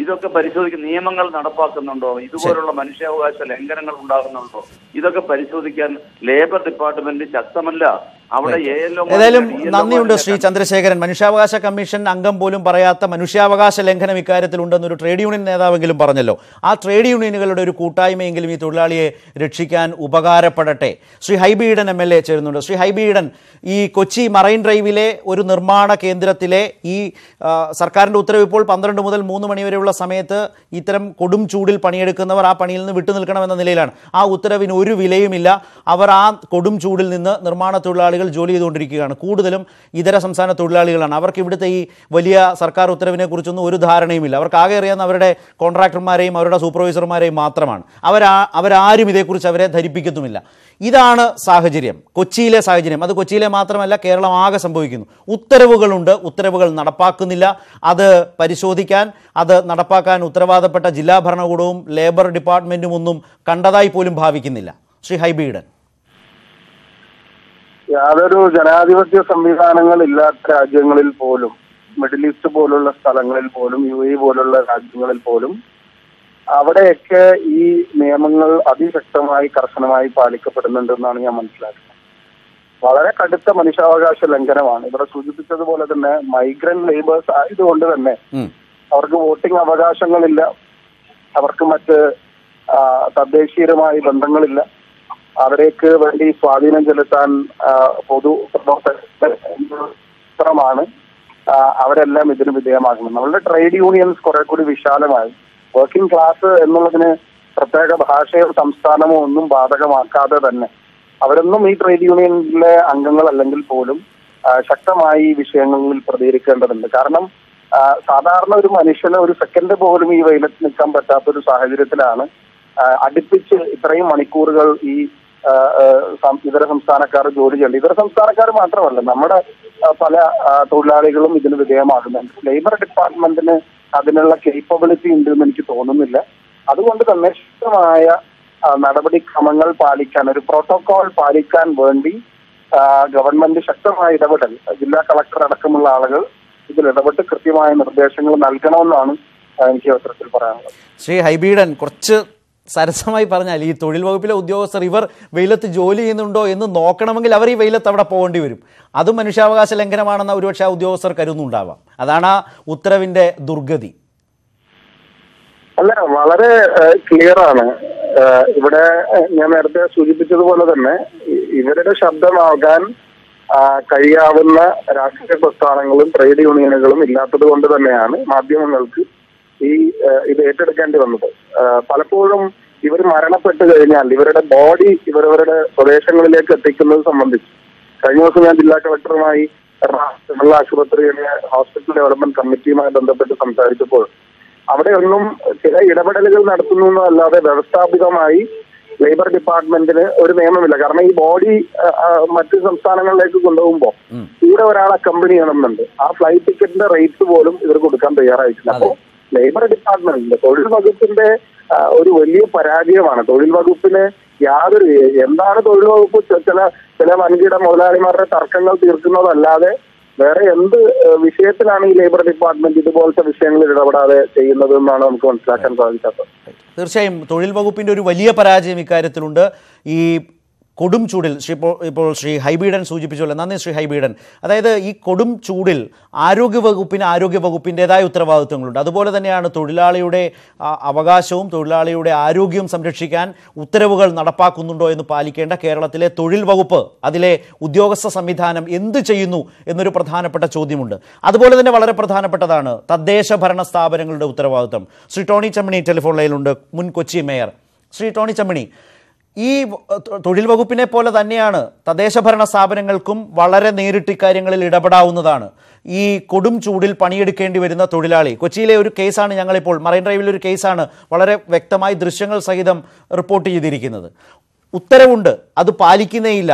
ഇതൊക്കെ പരിശോധിക്കുന്ന നിയമങ്ങൾ നടപ്പാക്കുന്നുണ്ടോ? ഇതുപോലുള്ള മനുഷ്യാവകാശ ലംഘനങ്ങൾ ഉണ്ടാകുന്നുണ്ടോ? ഇതൊക്കെ പരിശോധിക്കാൻ ലേബർ ഡിപ്പാർട്ട്മെന്റ് ശക്തമല്ല. അവിടെ ഏതായാലും നന്ദിയുണ്ട് ശ്രീ ചന്ദ്രശേഖരൻ. മനുഷ്യാവകാശ കമ്മീഷൻ അംഗം പോലും പറയാത്ത മനുഷ്യാവകാശ ലംഘനം ഇക്കാര്യത്തിൽ ഉണ്ടെന്നൊരു ട്രേഡ് യൂണിയൻ നേതാവെങ്കിലും പറഞ്ഞല്ലോ. ആ ട്രേഡ് യൂണിയനുകളുടെ ഒരു കൂട്ടായ്മയെങ്കിലും ഈ തൊഴിലാളിയെ രക്ഷിക്കാൻ ഉപകാരപ്പെടട്ടെ. ശ്രീ ഹൈബി ഈഡൻ MLA ചേരുന്നുണ്ട്. ശ്രീ ഹൈബി ഈഡൻ, ഈ കൊച്ചി മറൈൻ ഡ്രൈവിലെ ഒരു നിർമ്മാണ കേന്ദ്രത്തിലെ ഈ സർക്കാരിൻ്റെ ഉത്തരവ് ഇപ്പോൾ 12 മുതൽ 3 മണി വരെയുള്ള സമയത്ത് ഇത്തരം കൊടും ചൂടിൽ പണിയെടുക്കുന്നവർ ആ പണിയിൽ നിന്ന് വിട്ടുനിൽക്കണമെന്ന നിലയിലാണ്. ആ ഉത്തരവിന് ഒരു വിലയുമില്ല. അവർ ആ കൊടും ചൂടിൽ നിന്ന് നിർമ്മാണ തൊഴിലാളികൾ ജോലി ചെയ്തുകൊണ്ടിരിക്കുകയാണ്. കൂടുതലും ഇതര സംസ്ഥാന തൊഴിലാളികളാണ്. അവർക്ക് ഇവിടുത്തെ ഈ വലിയ സർക്കാർ ഉത്തരവിനെ കുറിച്ചൊന്നും ഒരു ധാരണയുമില്ല. അവർക്ക് ആകെ അറിയാവുന്ന അവരുടെ കോൺട്രാക്ടർമാരെയും അവരുടെ സൂപ്പർവൈസർമാരെയും മാത്രമാണ്. അവരാരും ഇതേക്കുറിച്ച് അവരെ ധരിപ്പിക്കുന്നുമില്ല. ഇതാണ് സാഹചര്യം, കൊച്ചിയിലെ സാഹചര്യം. അത് കൊച്ചിയിലെ മാത്രമല്ല, കേരളം ആകെ സംഭവിക്കുന്നു. ഉത്തരവുകളുണ്ട്, ഉത്തരവുകൾ നടപ്പാക്കുന്നില്ല. അത് പരിശോധിക്കാൻ, അത് നടപ്പാക്കാൻ ഉത്തരവാദപ്പെട്ട ജില്ലാ ഭരണകൂടവും ലേബർ ഡിപ്പാർട്ട്മെന്റും ഒന്നും കണ്ടതായി പോലും ഭാവിക്കുന്നില്ല. ശ്രീ ഹൈബി ഈഡൻ, യാതൊരു ജനാധിപത്യ സംവിധാനങ്ങൾ ഇല്ലാത്ത രാജ്യങ്ങളിൽ പോലും, മിഡിൽ ഈസ്റ്റ് പോലുള്ള സ്ഥലങ്ങളിൽ പോലും, UAE പോലുള്ള രാജ്യങ്ങളിൽ പോലും അവിടെയൊക്കെ ഈ നിയമങ്ങൾ അതിശക്തമായി കർശനമായി പാലിക്കപ്പെടുന്നുണ്ടെന്നാണ് ഞാൻ മനസ്സിലാക്കുന്നത്. വളരെ കടുത്ത മനുഷ്യാവകാശ ലംഘനമാണ്. ഇവിടെ സൂചിപ്പിച്ചതുപോലെ തന്നെ മൈഗ്രന്റ് ലേബേഴ്സ് ആയതുകൊണ്ട് തന്നെ അവർക്ക് വോട്ടിംഗ് അവകാശങ്ങളില്ല, അവർക്ക് മറ്റ് തദ്ദേശീയരുമായി ബന്ധങ്ങളില്ല, അവരേക്ക് വേണ്ടി സ്വാധീനം ചെലുത്താൻ പൊതു പ്രവർത്തനമാണ് അവരെല്ലാം ഇതിന് വിധേയമാക്കുന്നത്. നമ്മളുടെ ട്രേഡ് യൂണിയൻസ് കുറെ കൂടി വിശാലമായി വർക്കിംഗ് ക്ലാസ് എന്നുള്ളതിന് പ്രത്യേക ഭാഷയോ സംസ്ഥാനമോ ഒന്നും ബാധകമാക്കാതെ തന്നെ അവരൊന്നും ഈ ട്രേഡ് യൂണിയനിലെ അംഗങ്ങളല്ലെങ്കിൽ പോലും ശക്തമായി ഈ വിഷയങ്ങളിൽ പ്രതികരിക്കേണ്ടതുണ്ട്. കാരണം സാധാരണ ഒരു മനുഷ്യന് ഒരു സെക്കൻഡ് പോലും ഈ വെയിലത്ത് നിൽക്കാൻ പറ്റാത്തൊരു സാഹചര്യത്തിലാണ് അടുപ്പിച്ച് ഇത്രയും മണിക്കൂറുകൾ ഈ ഇതര സംസ്ഥാനക്കാർ ജോലി ചെയ്യേണ്ടത്. ഇതര സംസ്ഥാനക്കാർ മാത്രമല്ല, നമ്മുടെ പല തൊഴിലാളികളും ഇതിന് വിധേയമാകുന്നുണ്ട്. ലേബർ ഡിപ്പാർട്ട്മെന്റിന് അതിനുള്ള കേപ്പബിലിറ്റി ഉണ്ടെന്ന് എനിക്ക് തോന്നുന്നില്ല. അതുകൊണ്ട് തന്നെ ശക്തമായ നടപടിക്രമങ്ങൾ പാലിക്കാൻ, ഒരു പ്രോട്ടോകോൾ പാലിക്കാൻ വേണ്ടി ഗവൺമെന്റ് ശക്തമായ ഇടപെടൽ, ജില്ലാ കളക്ടർ അടക്കമുള്ള ആളുകൾ ഇതിൽ ഇടപെട്ട് കൃത്യമായ നിർദ്ദേശങ്ങൾ നൽകണമെന്നാണ് എനിക്ക് അവസരത്തിൽ പറയാനുള്ളത്. ശ്രീ ഹൈബി ഈഡൻ, കുറച്ച് സരസമായി പറഞ്ഞാൽ ഈ തൊഴിൽ വകുപ്പിലെ ഉദ്യോഗസ്ഥർ ഇവർ വെയിലത്ത് ജോലി ചെയ്യുന്നുണ്ടോ എന്ന് നോക്കണമെങ്കിൽ അവർ ഈ വെയിലത്ത് അവിടെ പോകേണ്ടി വരും. അതും മനുഷ്യാവകാശ ലംഘനമാണെന്ന് ഒരുപക്ഷെ ആ ഉദ്യോഗസ്ഥർ കരുതുന്നുണ്ടാവാം. അതാണ് ആ ഉത്തരവിന്റെ ദുർഗതി. അല്ല, വളരെ ക്ലിയർ ആണ്. ഇവിടെ ഞാൻ നേരത്തെ സൂചിപ്പിച്ചതുപോലെ തന്നെ ഇവരുടെ ശബ്ദമാകാൻ കഴിയാവുന്ന രാഷ്ട്രീയ പ്രസ്ഥാനങ്ങളും ട്രേഡ് യൂണിയനുകളും ഇല്ലാത്തത് കൊണ്ട് തന്നെയാണ് മാധ്യമങ്ങൾക്ക് ഇത് ഏറ്റെടുക്കേണ്ടി വന്നത്. പലപ്പോഴും ഇവർ മരണപ്പെട്ട് കഴിഞ്ഞാൽ ഇവരുടെ ബോഡി ഇവരവരുടെ സ്വദേശങ്ങളിലേക്ക് എത്തിക്കുന്നത് സംബന്ധിച്ച് കഴിഞ്ഞ ദിവസം ഞാൻ ജില്ലാ കളക്ടറുമായി എറണാകുളം ആശുപത്രിയിലെ ഹോസ്പിറ്റൽ ഡെവലപ്മെന്റ് കമ്മിറ്റിയുമായി ബന്ധപ്പെട്ട് സംസാരിച്ചപ്പോൾ അവിടെയൊന്നും ചില ഇടപെടലുകൾ നടത്തുന്നു എന്നല്ലാതെ വ്യവസ്ഥാപിതമായി ലേബർ ഡിപ്പാർട്ട്മെന്റിന് ഒരു നിയമമില്ല. കാരണം ഈ ബോഡി മറ്റ് സംസ്ഥാനങ്ങളിലേക്ക് കൊണ്ടുപോകുമ്പോൾ കൂടെ ഒരാളെ കമ്പനി ചെയ്യണമെന്നുണ്ട്. ആ ഫ്ലൈറ്റ് ടിക്കറ്റിന്റെ റേറ്റ് പോലും ഇവർ കൊടുക്കാൻ തയ്യാറായിട്ടില്ല. അപ്പോൾ ലേബർ ഡിപ്പാർട്ട്മെന്റിന്റെ തൊഴിൽ വകുപ്പിന്റെ ഒരു വലിയ പരാജയമാണ്. തൊഴിൽ വകുപ്പിന് യാതൊരു എന്താണ് തൊഴിൽ വകുപ്പ് ചില വൻകിട മുതലാളിമാരുടെ തർക്കങ്ങൾ തീർക്കുന്നതല്ലാതെ വേറെ എന്ത് വിഷയത്തിലാണ് ഈ ലേബർ ഡിപ്പാർട്ട്മെന്റ് ഇതുപോലത്തെ വിഷയങ്ങളിൽ ഇടപെടാതെ ചെയ്യുന്നത് എന്നാണ് നമുക്ക് മനസ്സിലാക്കാൻ സാധിക്കാത്തത്. തീർച്ചയായും തൊഴിൽ വകുപ്പിന്റെ ഒരു വലിയ പരാജയം ഇക്കാര്യത്തിലുണ്ട്. ഈ കൊടും ചൂടിൽ ഇപ്പോൾ ശ്രീ ഹൈബീഡൻ സൂചിപ്പിച്ചല്ലോ. നന്ദി ശ്രീ ഹൈബീഡൻ. അതായത് ഈ കൊടും ചൂടിൽ ആരോഗ്യവകുപ്പിൻ്റെതായ ഉത്തരവാദിത്വങ്ങളുണ്ട്. അതുപോലെ തന്നെയാണ് തൊഴിലാളിയുടെ അവകാശവും തൊഴിലാളിയുടെ ആരോഗ്യവും സംരക്ഷിക്കാൻ ഉത്തരവുകൾ നടപ്പാക്കുന്നുണ്ടോ എന്ന് പാലിക്കേണ്ട കേരളത്തിലെ തൊഴിൽ വകുപ്പ്, അതിലെ ഉദ്യോഗസ്ഥ സംവിധാനം എന്ത് ചെയ്യുന്നു എന്നൊരു പ്രധാനപ്പെട്ട ചോദ്യമുണ്ട്. അതുപോലെ തന്നെ വളരെ പ്രധാനപ്പെട്ടതാണ് തദ്ദേശ ഭരണ സ്ഥാപനങ്ങളുടെ ഉത്തരവാദിത്വം. ശ്രീ ടോണി ചമ്മണി ടെലിഫോൺ ലൈനിലുണ്ട്, മുൻ കൊച്ചി മേയർ. ശ്രീ ടോണി ചമ്മണി, ഈ തൊഴിൽ വകുപ്പിനെ പോലെ തന്നെയാണ് തദ്ദേശ ഭരണ സ്ഥാപനങ്ങൾക്കും വളരെ നേരിട്ട് ഇക്കാര്യങ്ങളിൽ ഇടപെടാവുന്നതാണ്. ഈ കൊടും ചൂടിൽ പണിയെടുക്കേണ്ടി വരുന്ന തൊഴിലാളി, കൊച്ചിയിലെ ഒരു കേസാണ് ഞങ്ങളിപ്പോൾ, മറൈൻ ഡ്രൈവിലെ ഒരു കേസാണ് വളരെ വ്യക്തമായി ദൃശ്യങ്ങൾ സഹിതം റിപ്പോർട്ട് ചെയ്തിരിക്കുന്നത്. ഉത്തരവുണ്ട്, അത് പാലിക്കുന്നേയില്ല.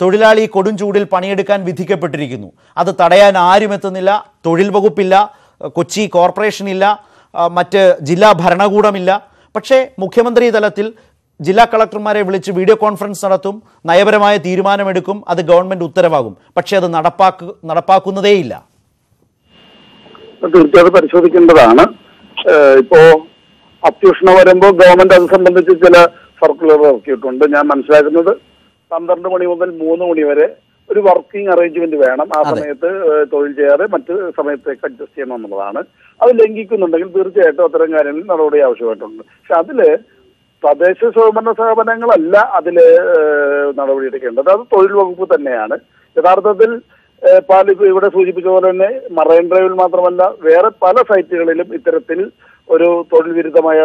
തൊഴിലാളി കൊടും ചൂടിൽ പണിയെടുക്കാൻ വിധിക്കപ്പെട്ടിരിക്കുന്നു. അത് തടയാൻ ആരും എത്തുന്നില്ല. തൊഴിൽ വകുപ്പില്ല, കൊച്ചി കോർപ്പറേഷൻ ഇല്ല, മറ്റ് ജില്ലാ ഭരണകൂടമില്ല. പക്ഷേ മുഖ്യമന്ത്രി തലത്തിൽ ജില്ലാ കളക്ടർമാരെ വിളിച്ച് വീഡിയോ കോൺഫറൻസ് നടത്തും, നയപരമായ തീരുമാനമെടുക്കും, അത് ഗവൺമെന്റ് ഉത്തരവാകും. പക്ഷേ അത് നടപ്പാക്കുന്നതേയില്ല. തീർച്ചയായും പരിശോധിക്കേണ്ടതാണ്. ഇപ്പോ അത്യുഷ്ണം വരുമ്പോൾ ഗവൺമെന്റ് അത് സംബന്ധിച്ച് ചില സർക്കുലർ ഇറക്കിയിട്ടുണ്ട്. ഞാൻ മനസ്സിലാക്കുന്നത് 12 മണി മുതൽ 3 മണി വരെ ഒരു വർക്കിംഗ് അറേഞ്ച്മെന്റ് വേണം. ആ സമയത്ത് തൊഴിൽ ചെയ്യാതെ മറ്റ് സമയത്തേക്ക് അഡ്ജസ്റ്റ് ചെയ്യണം എന്നുള്ളതാണ്. അത് ലംഘിക്കുന്നുണ്ടെങ്കിൽ തീർച്ചയായിട്ടും അത്തരം കാര്യങ്ങളിൽ നടപടി ആവശ്യമായിട്ടുണ്ട്. പക്ഷെ അതില് തദ്ദേശ സ്വയംഭരണ സ്ഥാപനങ്ങളല്ല അതിൽ നടപടിയെടുക്കേണ്ടത്, അത് തൊഴിൽ വകുപ്പ് തന്നെയാണ്. യഥാർത്ഥത്തിൽ ഇവിടെ സൂചിപ്പിച്ച പോലെ തന്നെ മറൈൻ ഡ്രൈവിൽ മാത്രമല്ല വേറെ പല സൈറ്റുകളിലും ഇത്തരത്തിൽ ഒരു തൊഴിൽ വിരുദ്ധമായ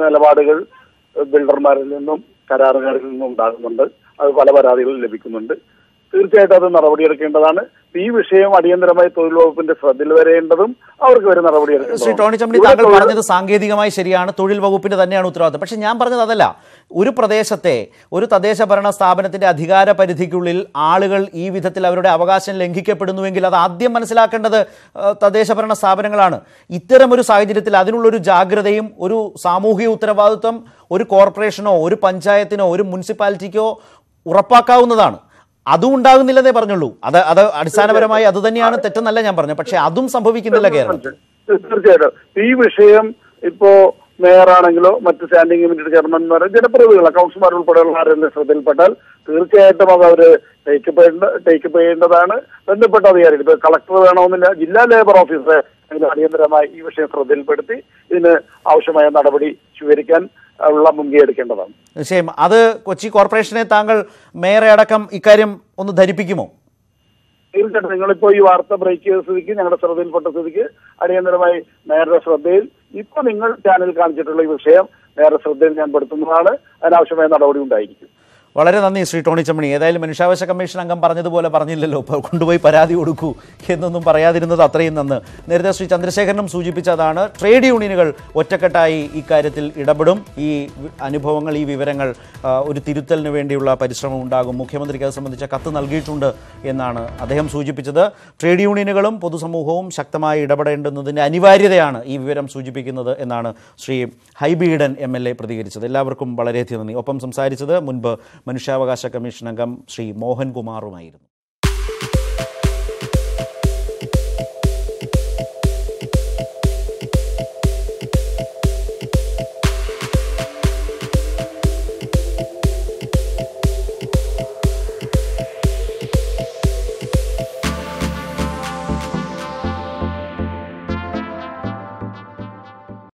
നിലപാടുകൾ ബിൽഡർമാരിൽ നിന്നും കരാറുകാരിൽ നിന്നും ഉണ്ടാകുന്നുണ്ട്. അത് പല പരാതികളും ലഭിക്കുന്നുണ്ട്. തീർച്ചയായിട്ടും അത് നടപടിയെടുക്കേണ്ടതാണ്. ഈ വിഷയം അടിയന്തരമായി തൊഴിൽ വകുപ്പിന്റെ ശ്രദ്ധയിൽ വരേണ്ടതും അവർക്ക് വരെ നടപടിയെടുക്കണം. ശ്രീ ടോണി ചമ്മണി, താങ്കൾ പറഞ്ഞത് സാങ്കേതികമായി ശരിയാണ്, തൊഴിൽ വകുപ്പിന്റെ തന്നെയാണ് ഉത്തരവാദിത്തം. പക്ഷെ ഞാൻ പറഞ്ഞത് അതല്ല. ഒരു പ്രദേശത്തെ ഒരു തദ്ദേശ ഭരണ സ്ഥാപനത്തിന്റെ അധികാര പരിധിക്കുള്ളിൽ ആളുകൾ ഈ വിധത്തിൽ അവരുടെ അവകാശം ലംഘിക്കപ്പെടുന്നുവെങ്കിൽ അത് ആദ്യം മനസ്സിലാക്കേണ്ടത് തദ്ദേശ ഭരണ സ്ഥാപനങ്ങളാണ്. ഇത്തരം ഒരു സാഹചര്യത്തിൽ അതിനുള്ളൊരു ജാഗ്രതയും ഒരു സാമൂഹിക ഉത്തരവാദിത്വം ഒരു കോർപ്പറേഷനോ ഒരു പഞ്ചായത്തിനോ ഒരു മുനിസിപ്പാലിറ്റിക്കോ ഉറപ്പാക്കാവുന്നതാണ്. അതും ഉണ്ടാകുന്നില്ലെന്നേ പറഞ്ഞുള്ളൂ. അത് അടിസ്ഥാനപരമായി അത് തന്നെയാണ് തെറ്റെന്നല്ല ഞാൻ പറഞ്ഞു. പക്ഷെ അതും സംഭവിക്കുന്നില്ല കേരളത്തിൽ. തീർച്ചയായിട്ടും ഈ വിഷയം ഇപ്പോ മേയറാണെങ്കിലോ മറ്റ് സ്റ്റാൻഡിംഗ് കമ്മിറ്റി ചെയർമാൻമാരോ ജനപ്രതിനിധികൾ കൗൺസിലർമാർ ഉൾപ്പെടെയുള്ള ശ്രദ്ധയിൽപ്പെട്ടാൽ തീർച്ചയായിട്ടും അത് അവർ ടേക്കപ്പ് ചെയ്യേണ്ടതാണ്. ബന്ധപ്പെട്ട അധികാരികൾ, ഇപ്പൊ കളക്ടർ വേണമെന്നില്ല, ജില്ലാ ലേബർ ഓഫീസറെ അടിയന്തരമായി ഈ വിഷയം ശ്രദ്ധയിൽപ്പെടുത്തി ഇതിന് ആവശ്യമായ നടപടി സ്വീകരിക്കാൻ ഉള്ള മുൻകൈ എടുക്കേണ്ടതാണ്. തീർച്ചയായും അത് കൊച്ചി കോർപ്പറേഷനെ താങ്കൾ മേയറെ അടക്കം ഇക്കാര്യം ഒന്ന് ധരിപ്പിക്കുമോ? തീർച്ചയായിട്ടും നിങ്ങളിപ്പോ ഈ വാർത്ത ബ്രേക്ക് ചെയ്ത സ്ഥിതിക്ക്, ഞങ്ങളുടെ ശ്രദ്ധയിൽപ്പെട്ട സ്ഥിതിക്ക് അടിയന്തരമായി മേയറുടെ ശ്രദ്ധയിൽ ഇപ്പൊ നിങ്ങൾ ചാനൽ കാണിച്ചിട്ടുള്ള ഈ വിഷയം മേയറുടെ ശ്രദ്ധയിൽ ഞാൻ പെടുത്തുന്നതാണ്. അതിനാവശ്യമായ നടപടി ഉണ്ടായിരിക്കും. വളരെ നന്ദി ശ്രീ ടോണി ചമ്മണി. ഏതായാലും മനുഷ്യാവകാശ കമ്മീഷൻ അംഗം പറഞ്ഞതുപോലെ പറഞ്ഞില്ലല്ലോ, കൊണ്ടുപോയി പരാതി കൊടുക്കൂ എന്നൊന്നും പറയാതിരുന്നത് അത്രയും നന്ന്. നേരത്തെ ശ്രീ ചന്ദ്രശേഖരനും സൂചിപ്പിച്ചതാണ്, ട്രേഡ് യൂണിയനുകൾ ഒറ്റക്കെട്ടായി ഇക്കാര്യത്തിൽ ഇടപെടും. ഈ അനുഭവങ്ങൾ, ഈ വിവരങ്ങൾ ഒരു തിരുത്തലിന് വേണ്ടിയുള്ള പരിശ്രമം ഉണ്ടാകും. മുഖ്യമന്ത്രിക്ക് അത് സംബന്ധിച്ച കത്ത് നൽകിയിട്ടുണ്ട് എന്നാണ് അദ്ദേഹം സൂചിപ്പിച്ചത്. ട്രേഡ് യൂണിയനുകളും പൊതുസമൂഹവും ശക്തമായി ഇടപെടേണ്ടുന്നതിൻ്റെ അനിവാര്യതയാണ് ഈ വിവരം സൂചിപ്പിക്കുന്നത് എന്നാണ് ശ്രീ ഹൈബീഡൻ MLA പ്രതികരിച്ചത്. എല്ലാവർക്കും വളരെയധികം നന്ദി. ഒപ്പം സംസാരിച്ചത് മുൻപ് മനുഷ്യാവകാശ കമ്മീഷൻ അംഗം ശ്രീ മോഹൻകുമാറുമായിരുന്നു.